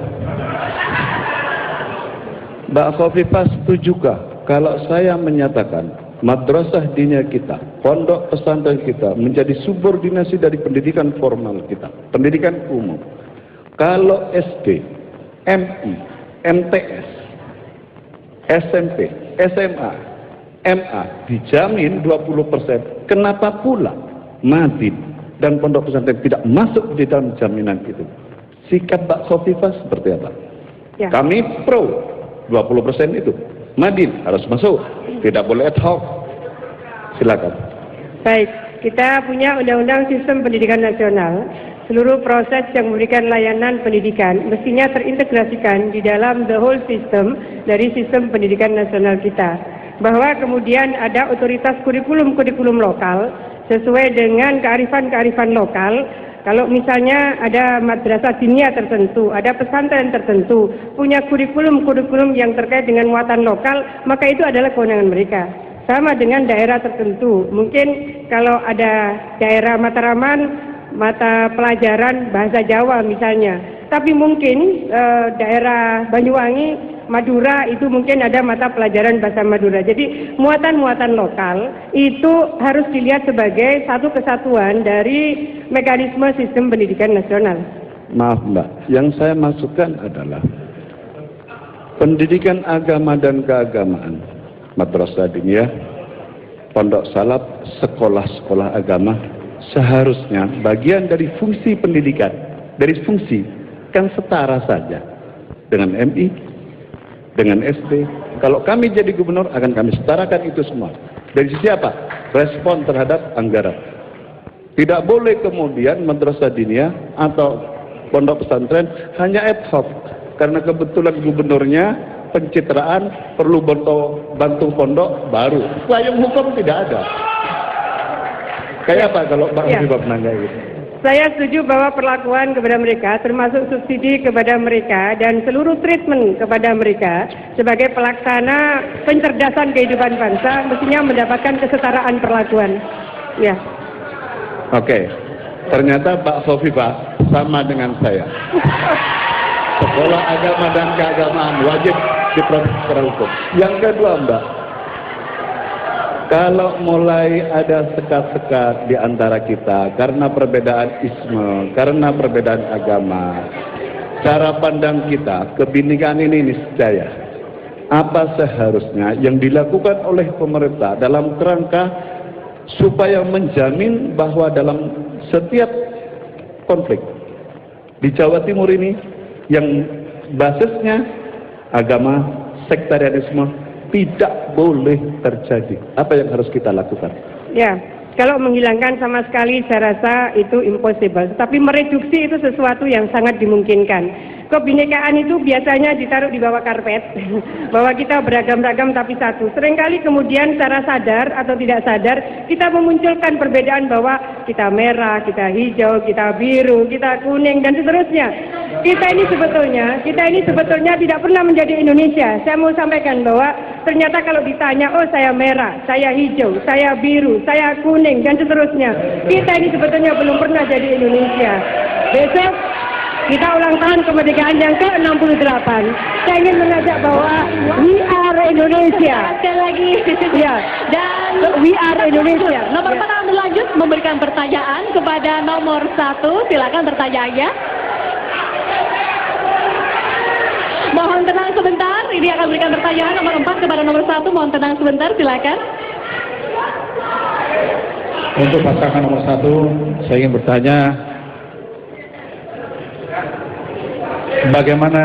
Mbak Khofifah setujukah kalau saya menyatakan madrasah dinia kita, pondok pesantren kita menjadi subordinasi dari pendidikan formal kita, pendidikan umum. Kalau SD, MI, MTS, SMP, SMA, MA dijamin 20%, kenapa pula Madin dan pondok pesantren tidak masuk di dalam jaminan itu? Sikap Mbak Khofifah seperti apa? Ya. Kami pro 20% itu. Madin harus masuk, tidak boleh ad hoc. Silakan. Baik, kita punya Undang-Undang Sistem Pendidikan Nasional. Seluruh proses yang memberikan layanan pendidikan mestinya terintegrasikan di dalam the whole system dari sistem pendidikan nasional kita. Bahwa kemudian ada otoritas kurikulum lokal sesuai dengan kearifan-kearifan lokal. Kalau misalnya ada madrasah dinia tertentu, ada pesantren tertentu, punya kurikulum yang terkait dengan muatan lokal, maka itu adalah kewenangan mereka. Sama dengan daerah tertentu, mungkin kalau ada daerah Mataraman, mata pelajaran bahasa Jawa misalnya, tapi mungkin daerah Banyuwangi, Madura itu mungkin ada mata pelajaran bahasa Madura. Jadi muatan-muatan lokal itu harus dilihat sebagai satu kesatuan dari mekanisme sistem pendidikan nasional. Maaf Mbak, yang saya maksudkan adalah pendidikan agama dan keagamaan, madrasah diniyah, pondok salaf, sekolah-sekolah agama seharusnya bagian dari fungsi pendidikan, dari fungsi kan setara saja dengan MI, dengan SD. Kalau kami jadi gubernur akan kami setarakan itu semua. Dari sisi apa? Respon terhadap anggaran. Tidak boleh kemudian madrasah diniyah atau pondok pesantren hanya ad hoc karena kebetulan gubernurnya pencitraan perlu bantu pondok baru. Payung hukum tidak ada. Kayak apa kalau Mbak Khofifah menanggapi gitu? Saya setuju bahwa perlakuan kepada mereka, termasuk subsidi kepada mereka dan seluruh treatment kepada mereka sebagai pelaksana pencerdasan kehidupan bangsa mestinya mendapatkan kesetaraan perlakuan. Ya. Oke. Ternyata Mbak Khofifah sama dengan saya. Sekolah agama dan keagamaan wajib diproses secara hukum. Yang kedua Mbak, kalau mulai ada sekat-sekat di antara kita karena perbedaan isme, karena perbedaan agama, cara pandang kita, kebinekaan ini niscaya. Apa seharusnya yang dilakukan oleh pemerintah dalam kerangka supaya menjamin bahwa dalam setiap konflik di Jawa Timur ini yang basisnya agama, sektarianisme tidak boleh terjadi. Apa yang harus kita lakukan? Ya, kalau menghilangkan sama sekali saya rasa itu impossible. Tapi mereduksi itu sesuatu yang sangat dimungkinkan. Kebinekaan itu biasanya ditaruh di bawah karpet, bahwa kita beragam-ragam tapi satu. Seringkali kemudian secara sadar atau tidak sadar kita memunculkan perbedaan bahwa kita merah, kita hijau, kita biru, kita kuning dan seterusnya. Kita ini sebetulnya tidak pernah menjadi Indonesia. Saya mau sampaikan bahwa ternyata kalau ditanya, oh saya merah, saya hijau, saya biru, saya kuning dan seterusnya, kita ini sebetulnya belum pernah jadi Indonesia. Besok kita ulang tahun kemerdekaan yang ke-68. Saya ingin mengajak bahwa we are Indonesia. Sekali lagi. Ya. Dan we are Indonesia. Nomor 4 akan berlanjut memberikan pertanyaan kepada nomor 1. Silakan pertanyaannya. Mohon tenang sebentar. Ini akan berikan pertanyaan nomor 4 kepada nomor 1. Mohon tenang sebentar. Silakan. Untuk pasangan nomor 1, saya ingin bertanya, bagaimana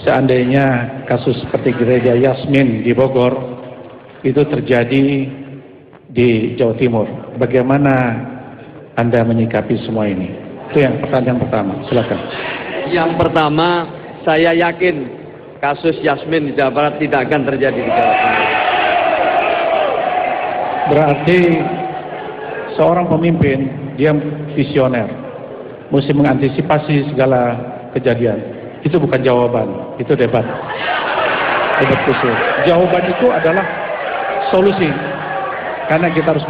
seandainya kasus seperti gereja Yasmin di Bogor itu terjadi di Jawa Timur? Bagaimana Anda menyikapi semua ini? Itu yang pertanyaan pertama. Silakan. Yang pertama, saya yakin kasus Yasmin di Jawa Barat tidak akan terjadi di Jawa Timur. Berarti seorang pemimpin, dia visioner, mesti mengantisipasi segala kejadian. Itu bukan jawaban, itu debat. Debat khusus. Jawaban itu adalah solusi. Karena kita harus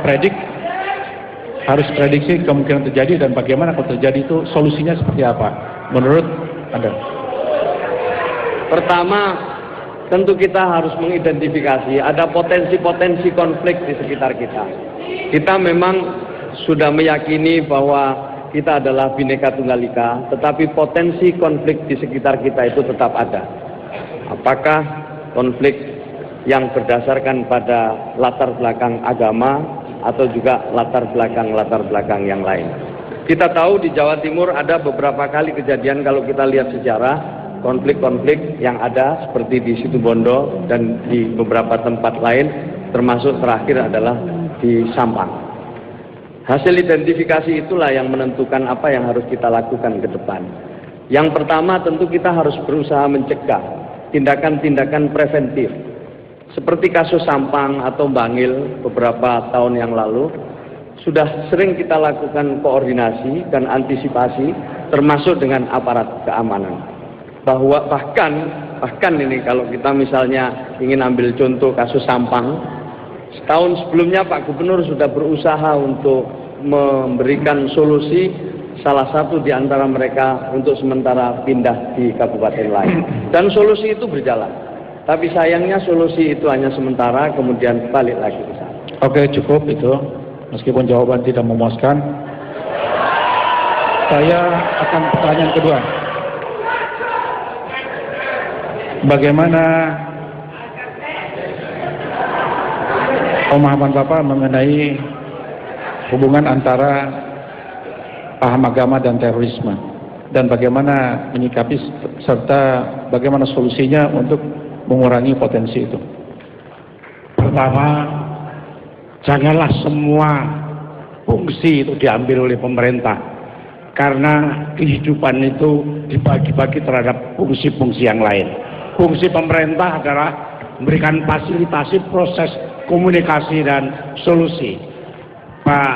prediksi kemungkinan terjadi dan bagaimana kalau terjadi itu solusinya seperti apa menurut Anda? Pertama, tentu kita harus mengidentifikasi ada potensi-potensi konflik di sekitar kita. Kita memang sudah meyakini bahwa kita adalah Bhinneka Tunggal Ika, tetapi potensi konflik di sekitar kita itu tetap ada. Apakah konflik yang berdasarkan pada latar belakang agama atau juga latar belakang yang lain? Kita tahu di Jawa Timur ada beberapa kali kejadian kalau kita lihat sejarah, konflik-konflik yang ada seperti di Situbondo dan di beberapa tempat lain, termasuk terakhir adalah di Sampang. Hasil identifikasi itulah yang menentukan apa yang harus kita lakukan ke depan. Yang pertama tentu kita harus berusaha mencegah tindakan-tindakan preventif. Seperti kasus Sampang atau Bangil beberapa tahun yang lalu, sudah sering kita lakukan koordinasi dan antisipasi termasuk dengan aparat keamanan. Bahwa bahkan ini kalau kita misalnya ingin ambil contoh kasus Sampang, setahun sebelumnya Pak Gubernur sudah berusaha untuk memberikan solusi, salah satu di antara mereka untuk sementara pindah di kabupaten lain, dan solusi itu berjalan. Tapi sayangnya solusi itu hanya sementara, kemudian balik lagi ke sana. Oke, cukup itu. Meskipun jawaban tidak memuaskan, saya akan pertanyaan kedua. Bagaimana pemahaman Bapak mengenai hubungan antara paham agama dan terorisme, dan bagaimana menyikapi serta bagaimana solusinya untuk mengurangi potensi itu? Pertama, janganlah semua fungsi itu diambil oleh pemerintah, karena kehidupan itu dibagi-bagi terhadap fungsi-fungsi yang lain. Fungsi pemerintah adalah memberikan fasilitasi proses komunikasi dan solusi. Pak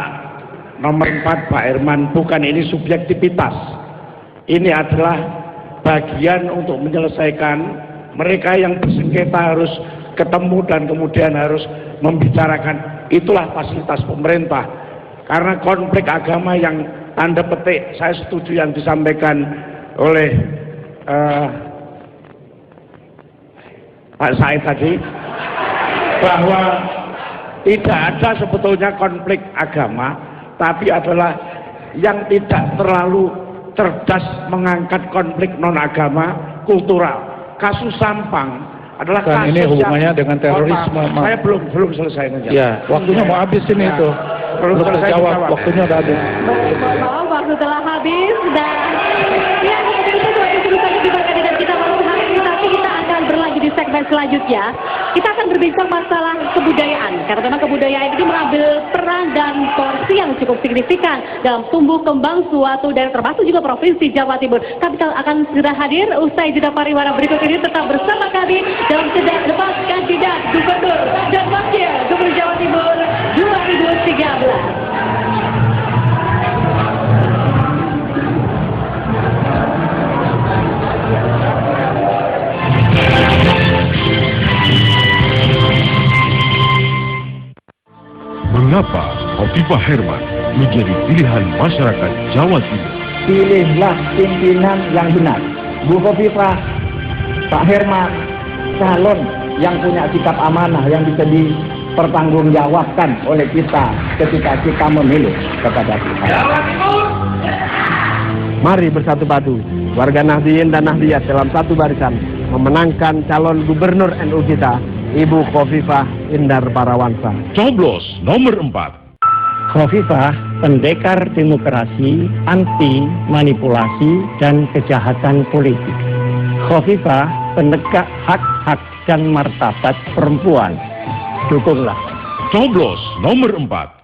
nomor 4, Pak Herman, bukan ini subjektivitas. Ini adalah bagian untuk menyelesaikan. Mereka yang bersengketa harus ketemu dan kemudian harus membicarakan. Itulah fasilitas pemerintah. Karena konflik agama yang tanda petik, saya setuju yang disampaikan oleh Pak Said tadi, bahwa tidak ada sebetulnya konflik agama, tapi adalah yang tidak terlalu cerdas mengangkat konflik non agama kultural. Kasus Sampang adalah dan kasus ini hubungannya dengan terorisme. Saya belum selesai menjawab. Ya, waktunya mau habis ini itu. Belum selesai jawab, menjawab. waktunya udah habis. Maaf, waktu waktu telah habis dan ya pemirsa seperti itu saja di kandidat kita baru hari ini, tapi kita akan berlanjut di segmen selanjutnya. Kita akan berbincang masalah kebudayaan karena memang kebudayaan ini mengambil peran dan porsi yang cukup signifikan dalam tumbuh kembang suatu daerah termasuk juga provinsi Jawa Timur. Kami akan segera hadir usai jeda pariwara berikut ini, tetap bersama kami dalam jeda debat kandidat gubernur dan wakil gubernur Jawa Timur 2013. Mengapa Khofifah Herman menjadi pilihan masyarakat Jawa Timur? Pilihlah pimpinan yang benar. Bu Khofifah, Pak Herman, calon yang punya sikap amanah yang bisa dipertanggungjawabkan oleh kita ketika kita memilih kepada kita. Mari bersatu padu, warga Nahdliyin dan Nahdliyat dalam satu barisan memenangkan calon gubernur NU kita, Ibu Khofifah Indar Parawansa. Coblos nomor 4. Khofifah, pendekar demokrasi, anti manipulasi dan kejahatan politik. Khofifah, penegak hak-hak dan martabat perempuan. Dukunglah. Coblos nomor 4.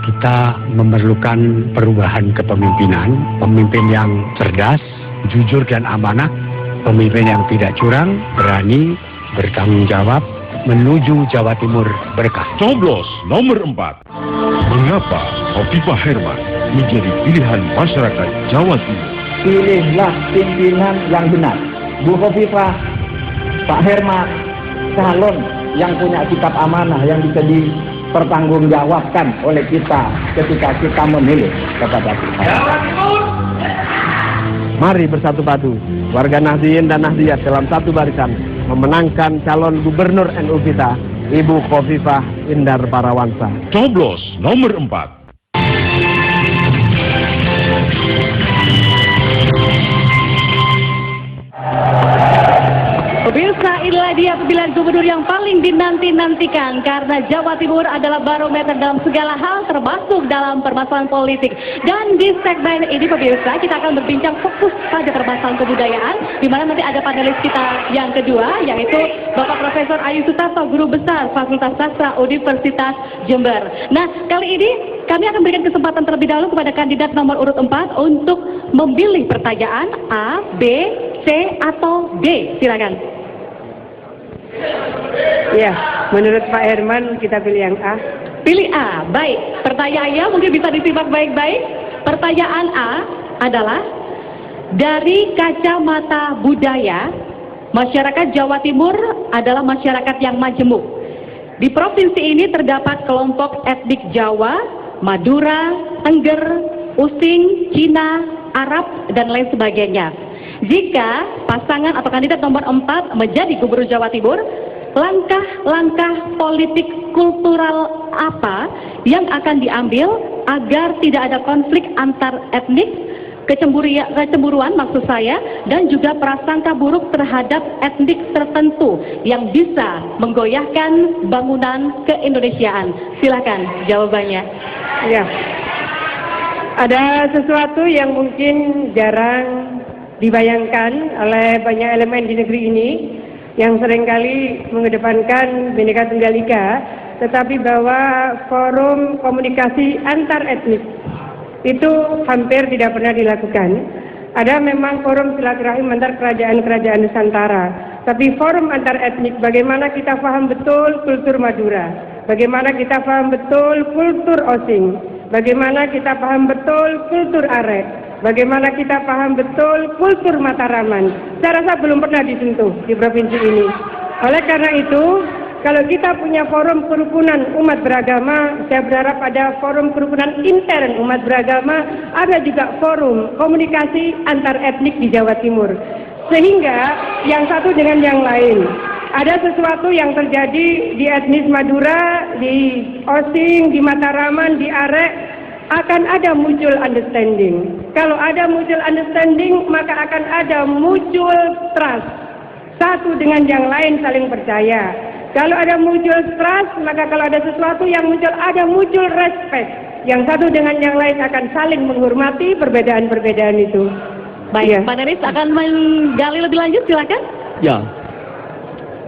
Kita memerlukan perubahan kepemimpinan, pemimpin yang cerdas, jujur dan amanah, pemimpin yang tidak curang, berani, bertanggung jawab, menuju Jawa Timur berkah. Coblos nomor 4. Mengapa Khofifah Herman menjadi pilihan masyarakat Jawa Timur? Pilihlah pimpinan yang benar. Bu Khofifah, Pak Herman, calon yang punya sikap amanah yang bisa dipertanggungjawabkan oleh kita ketika kita memilih kepada kita. Mari bersatu padu, warga Nahdliyin dan Nahdliyat dalam satu barisan memenangkan calon gubernur NU kita, Ibu Khofifah Indar Parawansa. Coblos nomor 4. Pemirsa, inilah dia pemilihan gubernur yang paling dinanti-nantikan karena Jawa Timur adalah barometer dalam segala hal termasuk dalam permasalahan politik. Dan di segmen ini pemirsa kita akan berbincang fokus pada permasalahan kebudayaan, di mana nanti ada panelis kita yang kedua yaitu Bapak Profesor Ayu Sutarto, Guru Besar Fakultas Sastra Universitas Jember. Nah, kali ini kami akan berikan kesempatan terlebih dahulu kepada kandidat nomor urut 4 untuk memilih pertanyaan A, B, C, atau D. Silakan. Ya, menurut Pak Herman kita pilih yang A. Pilih A, baik. Pertanyaannya mungkin bisa disimak baik-baik. Pertanyaan A adalah, dari kacamata budaya, masyarakat Jawa Timur adalah masyarakat yang majemuk. Di provinsi ini terdapat kelompok etnik Jawa, Madura, Tengger, Using, Cina, Arab, dan lain sebagainya. Jika pasangan atau kandidat nomor 4 menjadi gubernur Jawa Timur, langkah-langkah politik kultural apa yang akan diambil agar tidak ada konflik antar etnik, kecemburuan maksud saya, dan juga prasangka buruk terhadap etnik tertentu yang bisa menggoyahkan bangunan keindonesiaan? Silakan jawabannya. Ya, ada sesuatu yang mungkin jarang dibayangkan oleh banyak elemen di negeri ini yang seringkali mengedepankan Bhinneka Tunggal Ika, tetapi bahwa forum komunikasi antar etnik itu hampir tidak pernah dilakukan. Ada memang forum silaturahim antar kerajaan-kerajaan Nusantara, tapi forum antar etnik, bagaimana kita paham betul kultur Madura, bagaimana kita paham betul kultur Osing, bagaimana kita paham betul kultur Arek, bagaimana kita paham betul kultur Mataraman, saya rasa belum pernah disentuh di provinsi ini. Oleh karena itu, kalau kita punya forum kerukunan umat beragama, saya berharap ada forum kerukunan intern umat beragama, ada juga forum komunikasi antar etnik di Jawa Timur. Sehingga yang satu dengan yang lain, ada sesuatu yang terjadi di etnis Madura, di Osing, di Mataraman, di Arek, akan ada mutual understanding. Kalau ada mutual understanding, maka akan ada mutual trust. Satu dengan yang lain saling percaya. Kalau ada mutual trust, maka kalau ada sesuatu yang muncul, ada mutual respect. yang satu dengan yang lain akan saling menghormati perbedaan-perbedaan itu. Baik, Pak Deris akan menggali lebih lanjut, silakan. Ya,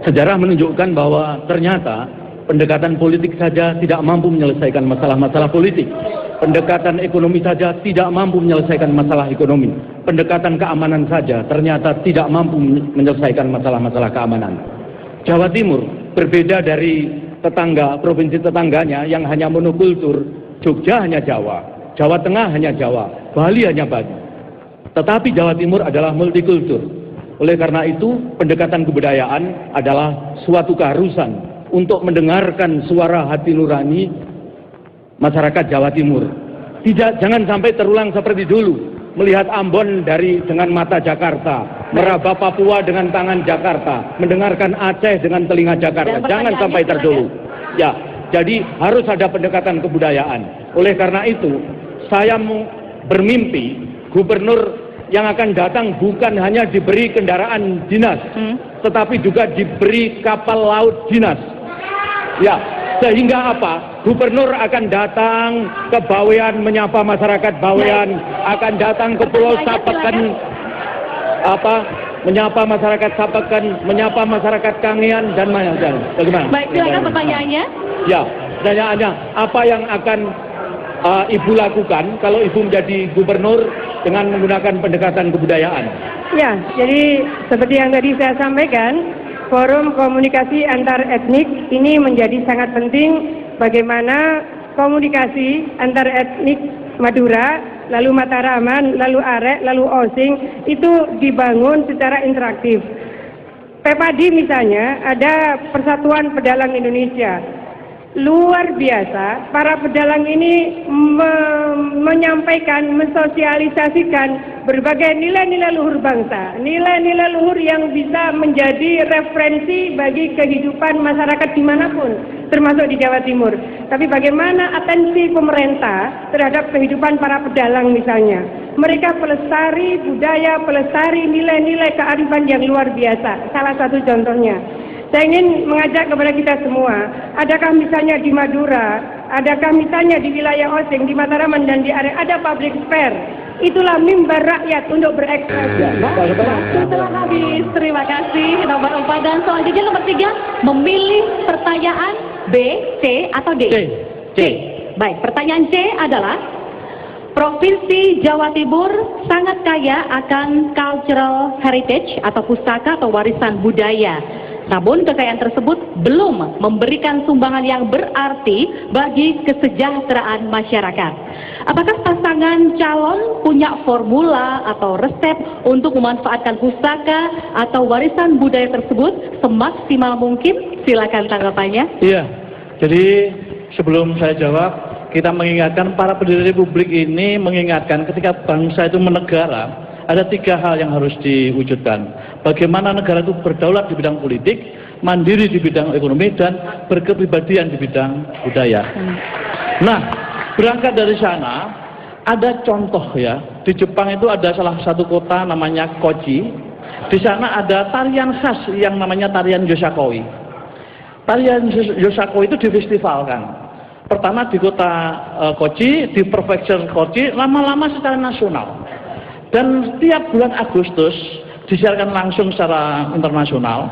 sejarah menunjukkan bahwa ternyata pendekatan politik saja tidak mampu menyelesaikan masalah-masalah politik. Pendekatan ekonomi saja tidak mampu menyelesaikan masalah ekonomi. Pendekatan keamanan saja ternyata tidak mampu menyelesaikan masalah-masalah keamanan. Jawa Timur berbeda dari tetangga, provinsi tetangganya yang hanya monokultur. Jogja hanya Jawa, Jawa Tengah hanya Jawa, Bali hanya Bali. Tetapi Jawa Timur adalah multikultur. Oleh karena itu, pendekatan kebudayaan adalah suatu keharusan untuk mendengarkan suara hati nurani masyarakat Jawa Timur. Jangan sampai terulang seperti dulu, melihat Ambon dengan mata Jakarta, meraba Papua dengan tangan Jakarta, mendengarkan Aceh dengan telinga Jakarta. Jangan sampai terdulu. Ya, jadi harus ada pendekatan kebudayaan. Oleh karena itu, saya bermimpi gubernur yang akan datang bukan hanya diberi kendaraan dinas, tetapi juga diberi kapal laut dinas. Ya, sehingga apa? Gubernur akan datang ke Bawean menyapa masyarakat Bawean, akan datang ke Pulau Sapeken, menyapa masyarakat Sapeken, menyapa masyarakat Kangean dan macam-macam. Bagaimana? Baik, silakan pertanyaannya. Ya, pertanyaannya apa yang akan Ibu lakukan kalau Ibu menjadi gubernur dengan menggunakan pendekatan kebudayaan? Ya, jadi seperti yang tadi saya sampaikan, forum komunikasi antar etnik ini menjadi sangat penting. Bagaimana komunikasi antar etnik Madura, lalu Mataraman, lalu Arek, lalu Osing itu dibangun secara interaktif. Pepadi misalnya ada Persatuan Pedalang Indonesia. Luar biasa, para pedalang ini menyampaikan, mensosialisasikan berbagai nilai-nilai luhur bangsa, nilai-nilai luhur yang bisa menjadi referensi bagi kehidupan masyarakat dimanapun, termasuk di Jawa Timur. Tapi bagaimana atensi pemerintah terhadap kehidupan para pedalang misalnya? Mereka pelestari budaya, pelestari nilai-nilai kearifan yang luar biasa. Salah satu contohnya, saya ingin mengajak kepada kita semua, adakah misalnya di Madura, adakah misalnya di wilayah Osing, di Mataraman dan di area ada public spare? Itulah mimbar rakyat untuk berekspresi. Setelah habis, terima kasih nomor 4 dan selanjutnya nomor 3 memilih pertanyaan B, C atau D? C. Baik, pertanyaan C adalah Provinsi Jawa Timur sangat kaya akan cultural heritage atau pustaka atau warisan budaya. Namun kekayaan tersebut belum memberikan sumbangan yang berarti bagi kesejahteraan masyarakat. Apakah pasangan calon punya formula atau resep untuk memanfaatkan pustaka atau warisan budaya tersebut semaksimal mungkin? Silakan tanggapannya. Iya, jadi sebelum saya jawab, kita mengingatkan para pendiri republik ini mengingatkan ketika bangsa itu menegara, ada 3 hal yang harus diwujudkan. Bagaimana negara itu berdaulat di bidang politik, mandiri di bidang ekonomi, dan berkepribadian di bidang budaya. Nah, berangkat dari sana, ada contoh ya, di Jepang itu ada salah satu kota namanya Kochi. Di sana ada tarian khas yang namanya tarian Yosakoi. Tarian Yosakoi itu difestivalkan. Pertama di kota Kochi, di prefektur Kochi, lama-lama secara nasional. Dan setiap bulan Agustus disiarkan langsung secara internasional.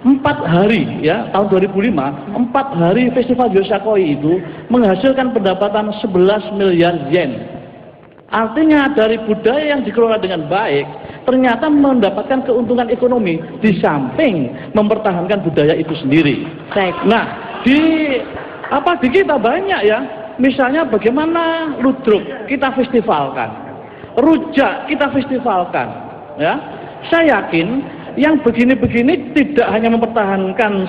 4 hari ya, tahun 2005, 4 hari festival Yosakoi itu menghasilkan pendapatan 11 miliar yen. Artinya dari budaya yang dikelola dengan baik, ternyata mendapatkan keuntungan ekonomi di samping mempertahankan budaya itu sendiri. Baik. Nah, di kita banyak ya. Misalnya bagaimana ludruk kita festivalkan, rujak kita festivalkan, ya. Saya yakin yang begini-begini tidak hanya mempertahankan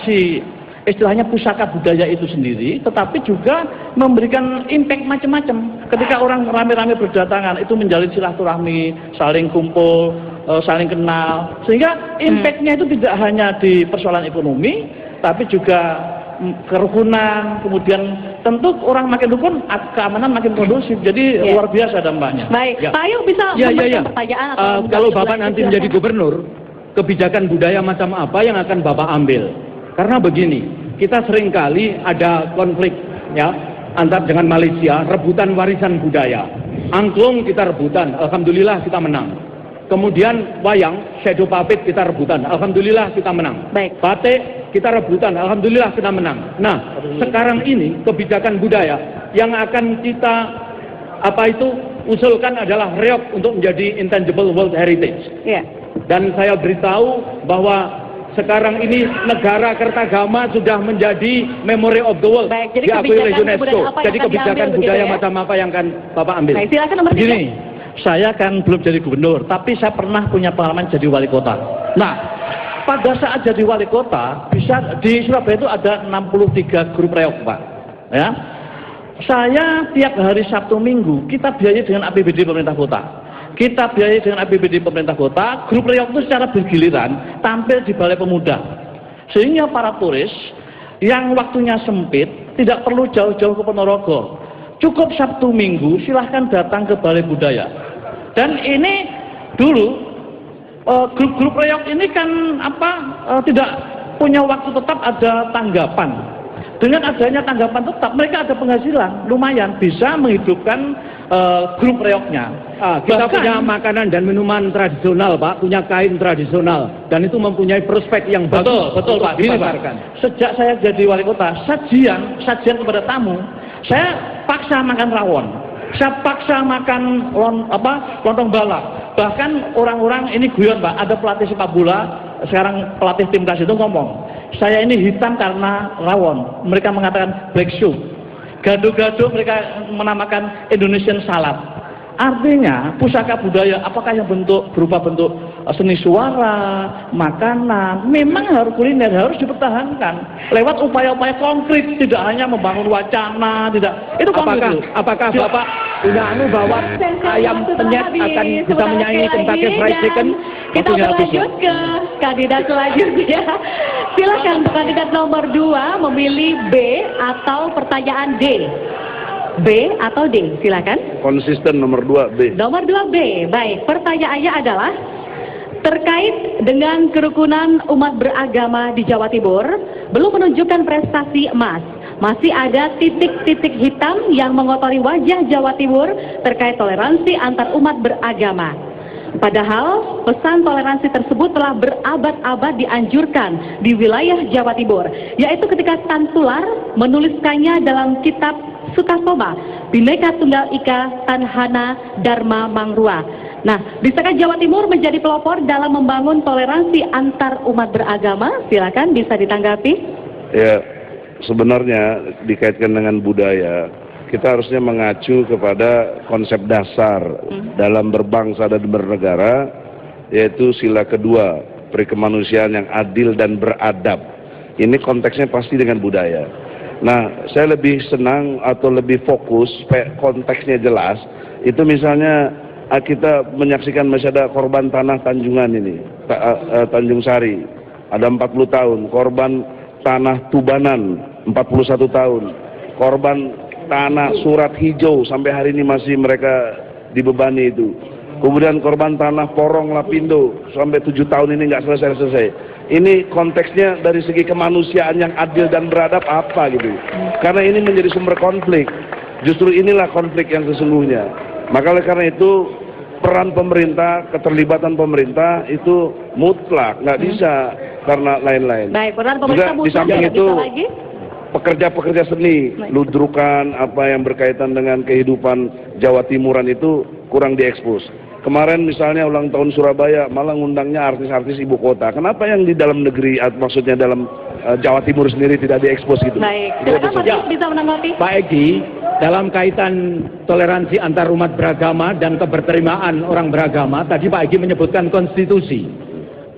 istilahnya pusaka budaya itu sendiri, tetapi juga memberikan impact macam-macam. Ketika orang rame-rame berdatangan, itu menjalin silaturahmi, saling kumpul, saling kenal, sehingga impactnya itu tidak hanya di persoalan ekonomi, tapi juga kerukunan, kemudian tentu orang makin rukun, keamanan makin kondusif. Jadi luar biasa dampaknya. Baik, ya. Pak Ayu bisa memberikan pertanyaan atau kalau Bapak nanti menjadi gubernur, kebijakan budaya macam apa yang akan Bapak ambil? Karena begini, kita seringkali ada konflik ya. antar dengan Malaysia, rebutan warisan budaya. Angklung kita rebutan, alhamdulillah kita menang. Kemudian wayang, shadow puppet kita rebutan, alhamdulillah kita menang. Baik. Batik kita rebutan, alhamdulillah kita menang. Nah, sekarang ini kebijakan budaya yang akan kita usulkan adalah REOK untuk menjadi Intangible World Heritage. Iya. Dan saya beritahu bahwa sekarang ini negara Kertagama sudah menjadi Memory of the World, Baik, jadi diakui oleh kebijakan UNESCO. budaya apa yang Jadi akan kebijakan diambil budaya begitu ya? macam apa yang akan Bapak ambil? Baik, silakan nomor 3. Begini, saya kan belum jadi gubernur, tapi saya pernah punya pengalaman jadi wali kota. Nah, pada saat jadi wali kota, bisa di Surabaya itu ada 63 grup reok, Pak. Ya, saya tiap hari Sabtu Minggu kita biayai dengan APBD pemerintah kota. Kita biayai dengan APBD pemerintah kota. Grup reok itu secara bergiliran tampil di Balai Pemuda, sehingga para turis yang waktunya sempit tidak perlu jauh-jauh ke Ponorogo. Cukup Sabtu Minggu silahkan datang ke Balai Budaya. Dan ini dulu grup-grup reok ini kan tidak punya waktu tetap, ada tanggapan. Dengan adanya tanggapan tetap, mereka ada penghasilan lumayan, bisa menghidupkan grup reoknya. Kita punya makanan dan minuman tradisional, Pak, punya kain tradisional, dan itu mempunyai prospek yang bagus. Betul Pak. Gini Pak, sejak saya jadi wali kota, sajian kepada tamu, saya paksa makan rawon, saya paksa makan lontong balap. Bahkan orang-orang ini guyon, Pak, ada pelatih sepak bola, sekarang pelatih timnas itu ngomong, saya ini hitam karena rawon. Mereka mengatakan black soup. Gado-gado mereka menamakan Indonesian salad. Artinya pusaka budaya apakah yang berupa bentuk seni suara, makanan, memang harus kuliner, harus dipertahankan lewat upaya-upaya konkret, tidak hanya membangun wacana, tidak. Itu konkret. Apakah Bapak punya bahwa ayam penyet akan bisa menyaingi Kentucky Fried Chicken? Kita berlanjut ke kandidat selanjutnya. Silakan kandidat nomor 2 memilih B atau pertanyaan D. B atau D, silakan. Konsisten nomor 2 B. Nomor 2 B, baik. Pertanyaannya adalah terkait dengan kerukunan umat beragama di Jawa Timur, belum menunjukkan prestasi emas. Masih ada titik-titik hitam yang mengotori wajah Jawa Timur terkait toleransi antar umat beragama. Padahal pesan toleransi tersebut telah berabad-abad dianjurkan di wilayah Jawa Timur, yaitu ketika Tan Tular menuliskannya dalam kitab Sukasoma, Bhinneka Tunggal Ika Tanhana Dharma Mangrua. Nah, bisakah Jawa Timur menjadi pelopor dalam membangun toleransi antar umat beragama? Silakan bisa ditanggapi. Ya, sebenarnya dikaitkan dengan budaya, kita harusnya mengacu kepada konsep dasar dalam berbangsa dan bernegara, yaitu sila kedua, perikemanusiaan yang adil dan beradab. Ini konteksnya pasti dengan budaya. Nah, saya lebih senang atau lebih fokus supaya konteksnya jelas. Itu misalnya kita menyaksikan masih ada korban tanah Tanjungan ini, Tanjung Sari, ada 40 tahun. Korban tanah Tubanan 41 tahun. Korban tanah Surat Hijau sampai hari ini masih mereka dibebani itu. Kemudian korban tanah Porong Lapindo sampai 7 tahun ini nggak selesai-selesai. Ini konteksnya dari segi kemanusiaan yang adil dan beradab apa gitu. Karena ini menjadi sumber konflik. Justru inilah konflik yang sesungguhnya. Maka oleh karena itu peran pemerintah, keterlibatan pemerintah itu mutlak, nggak bisa karena lain-lain. Baik, peran pemerintah juga di samping itu lagi. Pekerja-pekerja seni, ludrukan apa yang berkaitan dengan kehidupan Jawa Timuran itu kurang diekspos. Kemarin misalnya ulang tahun Surabaya malah ngundangnya artis-artis ibu kota. Kenapa yang di dalam negeri, maksudnya dalam Jawa Timur sendiri tidak diekspos gitu? Baik, silakan Mas bisa menanggapi. Pak Egi, dalam kaitan toleransi antar umat beragama dan keberterimaan orang beragama, tadi Pak Egi menyebutkan konstitusi.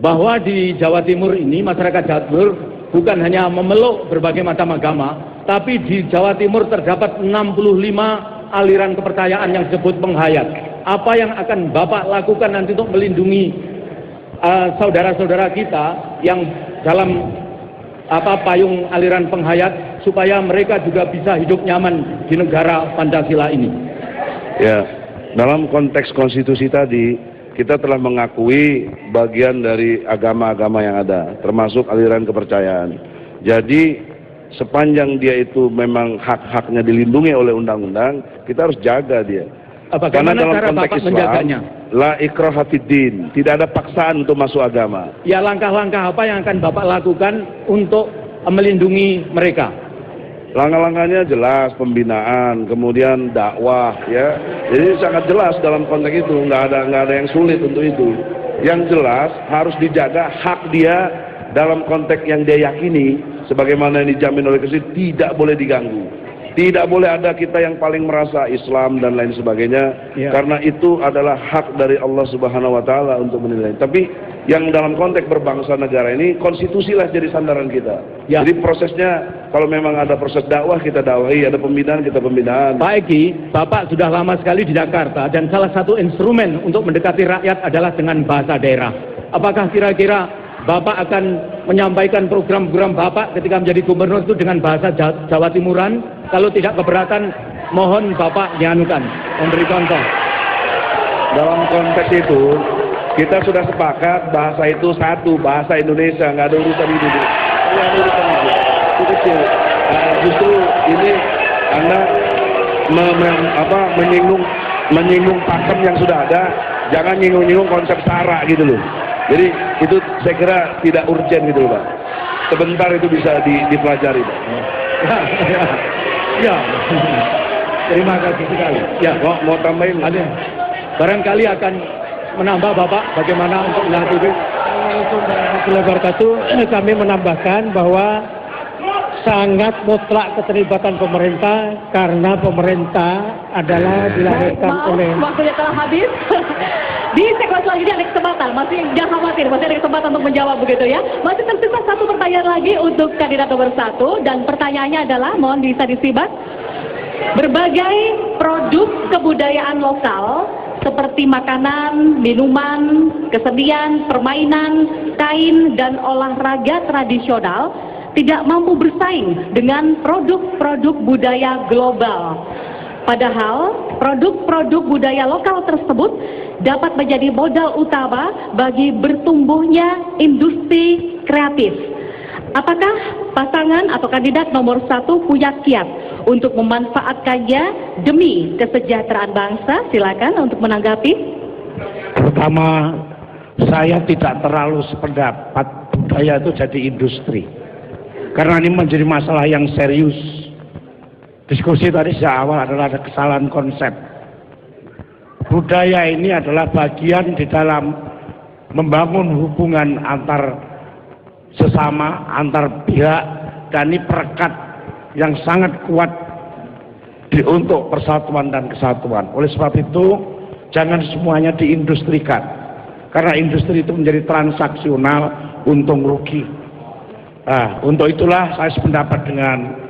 Bahwa di Jawa Timur ini masyarakat Jawa Timur bukan hanya memeluk berbagai macam agama, tapi di Jawa Timur terdapat 65 aliran kepercayaan yang disebut penghayat. Apa yang akan Bapak lakukan nanti untuk melindungi saudara-saudara kita yang dalam payung aliran penghayat supaya mereka juga bisa hidup nyaman di negara Pancasila ini? Ya, dalam konteks konstitusi tadi kita telah mengakui bagian dari agama-agama yang ada, termasuk aliran kepercayaan. Jadi sepanjang dia itu memang hak-haknya dilindungi oleh undang-undang, kita harus jaga dia. Karena Bagaimana dalam cara konteks Bapak Islam, menjaganya? la ikraha fiddin, tidak ada paksaan untuk masuk agama. Ya, langkah-langkah apa yang akan Bapak lakukan untuk melindungi mereka? Langkah-langkahnya jelas, pembinaan, kemudian dakwah, ya. Jadi sangat jelas dalam konteks itu, nggak ada yang sulit untuk itu. Yang jelas harus dijaga hak dia dalam konteks yang dia yakini, sebagaimana yang dijamin oleh Konstitusi, tidak boleh diganggu. Tidak boleh ada kita yang paling merasa Islam dan lain sebagainya, karena itu adalah hak dari Allah Subhanahu wa Ta'ala untuk menilai. Tapi yang dalam konteks berbangsa negara ini, konstitusi lah jadi sandaran kita. Jadi prosesnya, kalau memang ada proses dakwah, kita dakwahi, ada pembinaan, kita pembinaan. Pak Egi, Bapak sudah lama sekali di Jakarta, dan salah satu instrumen untuk mendekati rakyat adalah dengan bahasa daerah. Apakah kira-kira Bapak akan menyampaikan program-program Bapak ketika menjadi gubernur itu dengan bahasa Jawa Timuran? Kalau tidak keberatan, mohon Bapak dianukan, memberi contoh. Dalam konteks itu, kita sudah sepakat bahasa itu satu, bahasa Indonesia, nggak ada urusan itu. Nggak ada urusan itu kecil. Justru ini Anda menyinggung pakem yang sudah ada, jangan nyinggung-nyinggung konsep SARA gitu loh. Jadi itu saya kira tidak urgent gitu loh, Pak. Sebentar itu bisa dipelajari, Pak. Ya. Terima kasih sekali. Ya, mau tambahin? Ada. Barangkali akan menambah Bapak bagaimana untuk melatih. Assalamualaikum warahmatullahi wabarakatuh. Kami menambahkan bahwa sangat mutlak keterlibatan pemerintah karena pemerintah adalah dilahirkan oleh. Waktunya telah habis. Di segmen selanjutnya ada kesempatan, masih jangan khawatir, masih ada kesempatan untuk menjawab begitu ya. Masih tersisa satu pertanyaan lagi untuk kandidat nomor 1 dan pertanyaannya adalah, mohon bisa disimak. Berbagai produk kebudayaan lokal seperti makanan, minuman, kesenian, permainan, kain, dan olahraga tradisional tidak mampu bersaing dengan produk-produk budaya global. Padahal produk-produk budaya lokal tersebut dapat menjadi modal utama bagi bertumbuhnya industri kreatif. Apakah pasangan atau kandidat nomor 1 punya kiat untuk memanfaatkannya demi kesejahteraan bangsa? Silakan untuk menanggapi. Pertama, saya tidak terlalu sependapat budaya itu jadi industri. Karena ini menjadi masalah yang serius. Diskusi tadi sejak awal adalah ada kesalahan konsep. Budaya ini adalah bagian di dalam membangun hubungan antar sesama, antar pihak, dan ini perekat yang sangat kuat untuk persatuan dan kesatuan. Oleh sebab itu, jangan semuanya diindustrikan. Karena industri itu menjadi transaksional, untung rugi. Nah, untuk itulah saya sependapat dengan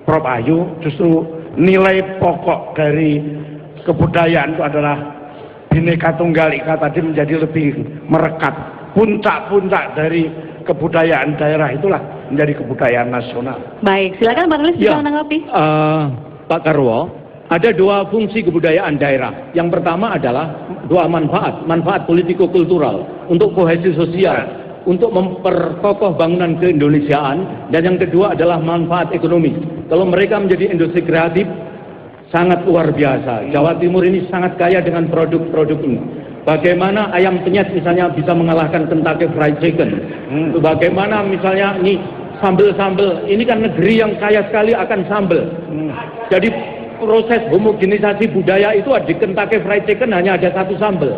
Prof. Ayu, justru nilai pokok dari kebudayaan itu adalah Bhinneka Tunggal Ika tadi menjadi lebih merekat. Puncak-puncak dari kebudayaan daerah itulah menjadi kebudayaan nasional. Baik, silakan Bang Lis bisa menanggapi. Pak Karwo, ada dua fungsi kebudayaan daerah. Yang pertama adalah dua manfaat politiko-kultural untuk kohesi sosial, untuk memperkokoh bangunan keindonesiaan, dan yang kedua adalah manfaat ekonomi. Kalau mereka menjadi industri kreatif, sangat luar biasa. Jawa Timur ini sangat kaya dengan produk-produk ini. Bagaimana ayam penyet misalnya bisa mengalahkan Kentucky Fried Chicken. Bagaimana misalnya ini sambel-sambel, ini kan negeri yang kaya sekali akan sambel. Jadi proses homogenisasi budaya itu di Kentucky Fried Chicken hanya ada satu sambel.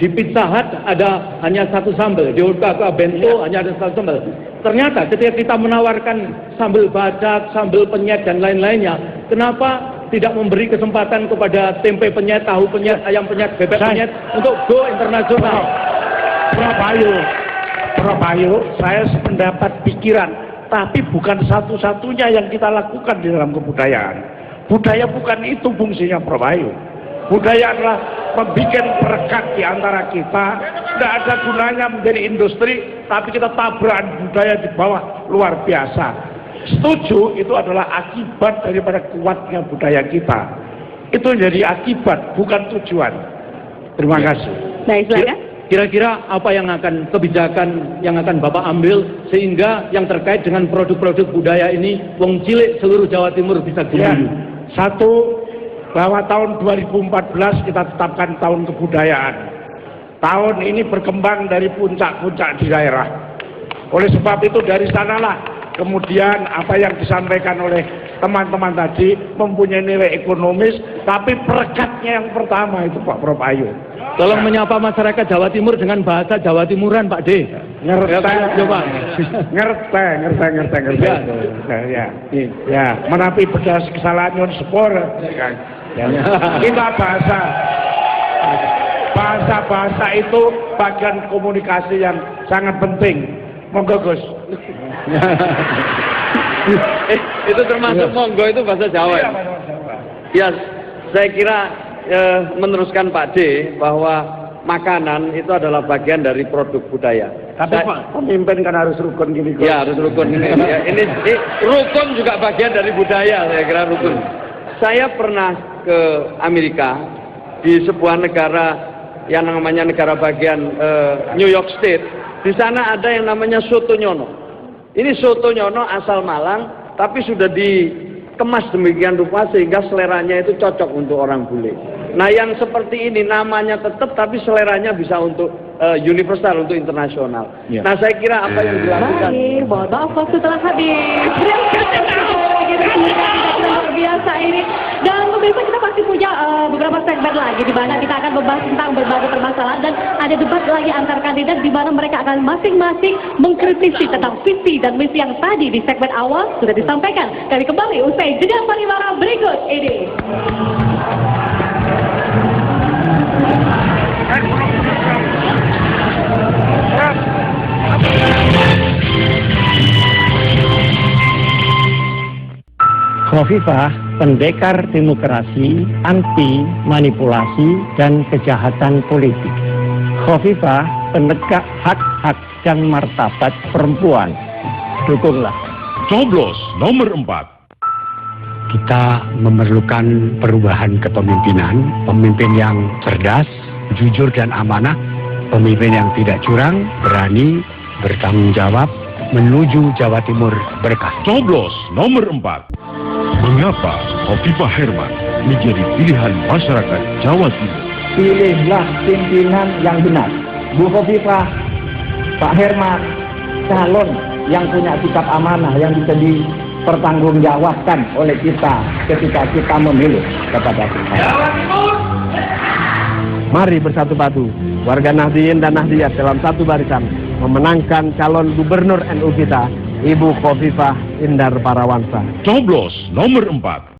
Di Pizza Hut ada hanya satu sambal, di Oka Bento hanya ada satu sambal. Ternyata ketika kita menawarkan sambal badak, sambal penyet dan lain-lainnya, kenapa tidak memberi kesempatan kepada tempe penyet, tahu penyet, ayam penyet, bebek penyet untuk go internasional? Prof. Ayu, saya sependapat pikiran, tapi bukan satu-satunya yang kita lakukan di dalam kebudayaan. Budaya bukan itu fungsinya, Prof. Ayu. Budaya adalah membuat perekat di antara kita. Tidak ada gunanya menjadi industri, tapi kita tabrakan budaya di bawah luar biasa. Setuju, itu adalah akibat daripada kuatnya budaya kita. Itu jadi akibat, bukan tujuan. Terima kasih. Baik, silakan. Kira-kira apa yang akan kebijakan yang akan Bapak ambil sehingga yang terkait dengan produk-produk budaya ini wong cilik seluruh Jawa Timur bisa Ya, guyu. satu, bahwa tahun 2014 kita tetapkan tahun kebudayaan. Tahun ini berkembang dari puncak-puncak di daerah. Oleh sebab itu dari sanalah kemudian apa yang disampaikan oleh teman-teman tadi mempunyai nilai ekonomis, tapi perekatnya yang pertama itu Pak Prof Ayu. Tolong menyapa masyarakat Jawa Timur dengan bahasa Jawa Timuran, Pak D. Ngerti, coba. ngerti. Ya, menapi bedas kesalahan nyun sepur. Kita bahasa itu bagian komunikasi yang sangat penting. Monggo Gus. Itu termasuk monggo itu bahasa Jawa. Ya, saya kira meneruskan Pak D bahwa makanan itu adalah bagian dari produk budaya. Tapi Pak, pemimpin kan harus rukun gini. Ya, harus rukun. Ini rukun juga bagian dari budaya, saya kira rukun. Saya pernah ke Amerika di sebuah negara yang namanya negara bagian New York State. Di sana ada yang namanya soto nyono. Ini soto nyono asal Malang, tapi sudah dikemas demikian rupa sehingga seleranya itu cocok untuk orang bule. Nah, yang seperti ini namanya tetap, tapi seleranya bisa untuk universal, untuk internasional. Ya. Nah, saya kira apa yang dilakukan. Baik, mohon maaf waktu telah habis. Luar biasa ini. Dan pemirsa, kita masih punya beberapa segmen lagi di mana kita akan membahas tentang berbagai permasalahan dan ada debat lagi antar kandidat di mana mereka akan masing-masing mengkritisi tentang visi dan misi yang tadi di segmen awal sudah disampaikan. Kami kembali usai jeda pariwara berikut ini. Khofifah, pendekar demokrasi, anti manipulasi dan kejahatan politik. Khofifah, penegak hak-hak dan martabat perempuan. Dukunglah. Coblos nomor 4. Kita memerlukan perubahan kepemimpinan, pemimpin yang cerdas, jujur dan amanah, pemimpin yang tidak curang, berani, bertanggung jawab, menuju Jawa Timur berkah. Coblos nomor 4. Mengapa Khofifah Herman menjadi pilihan masyarakat Jawa Timur? Pilihlah pimpinan yang benar. Bu Khofifah, Pak Herman, calon yang punya sikap amanah yang bisa dipertanggungjawabkan oleh kita ketika kita memilih kepada kita. Mari bersatu padu, warga Nahdliyin dan Nahdliyat dalam satu barisan memenangkan calon gubernur NU kita, Ibu Khofifah Indar Parawansa. Coblos nomor 4.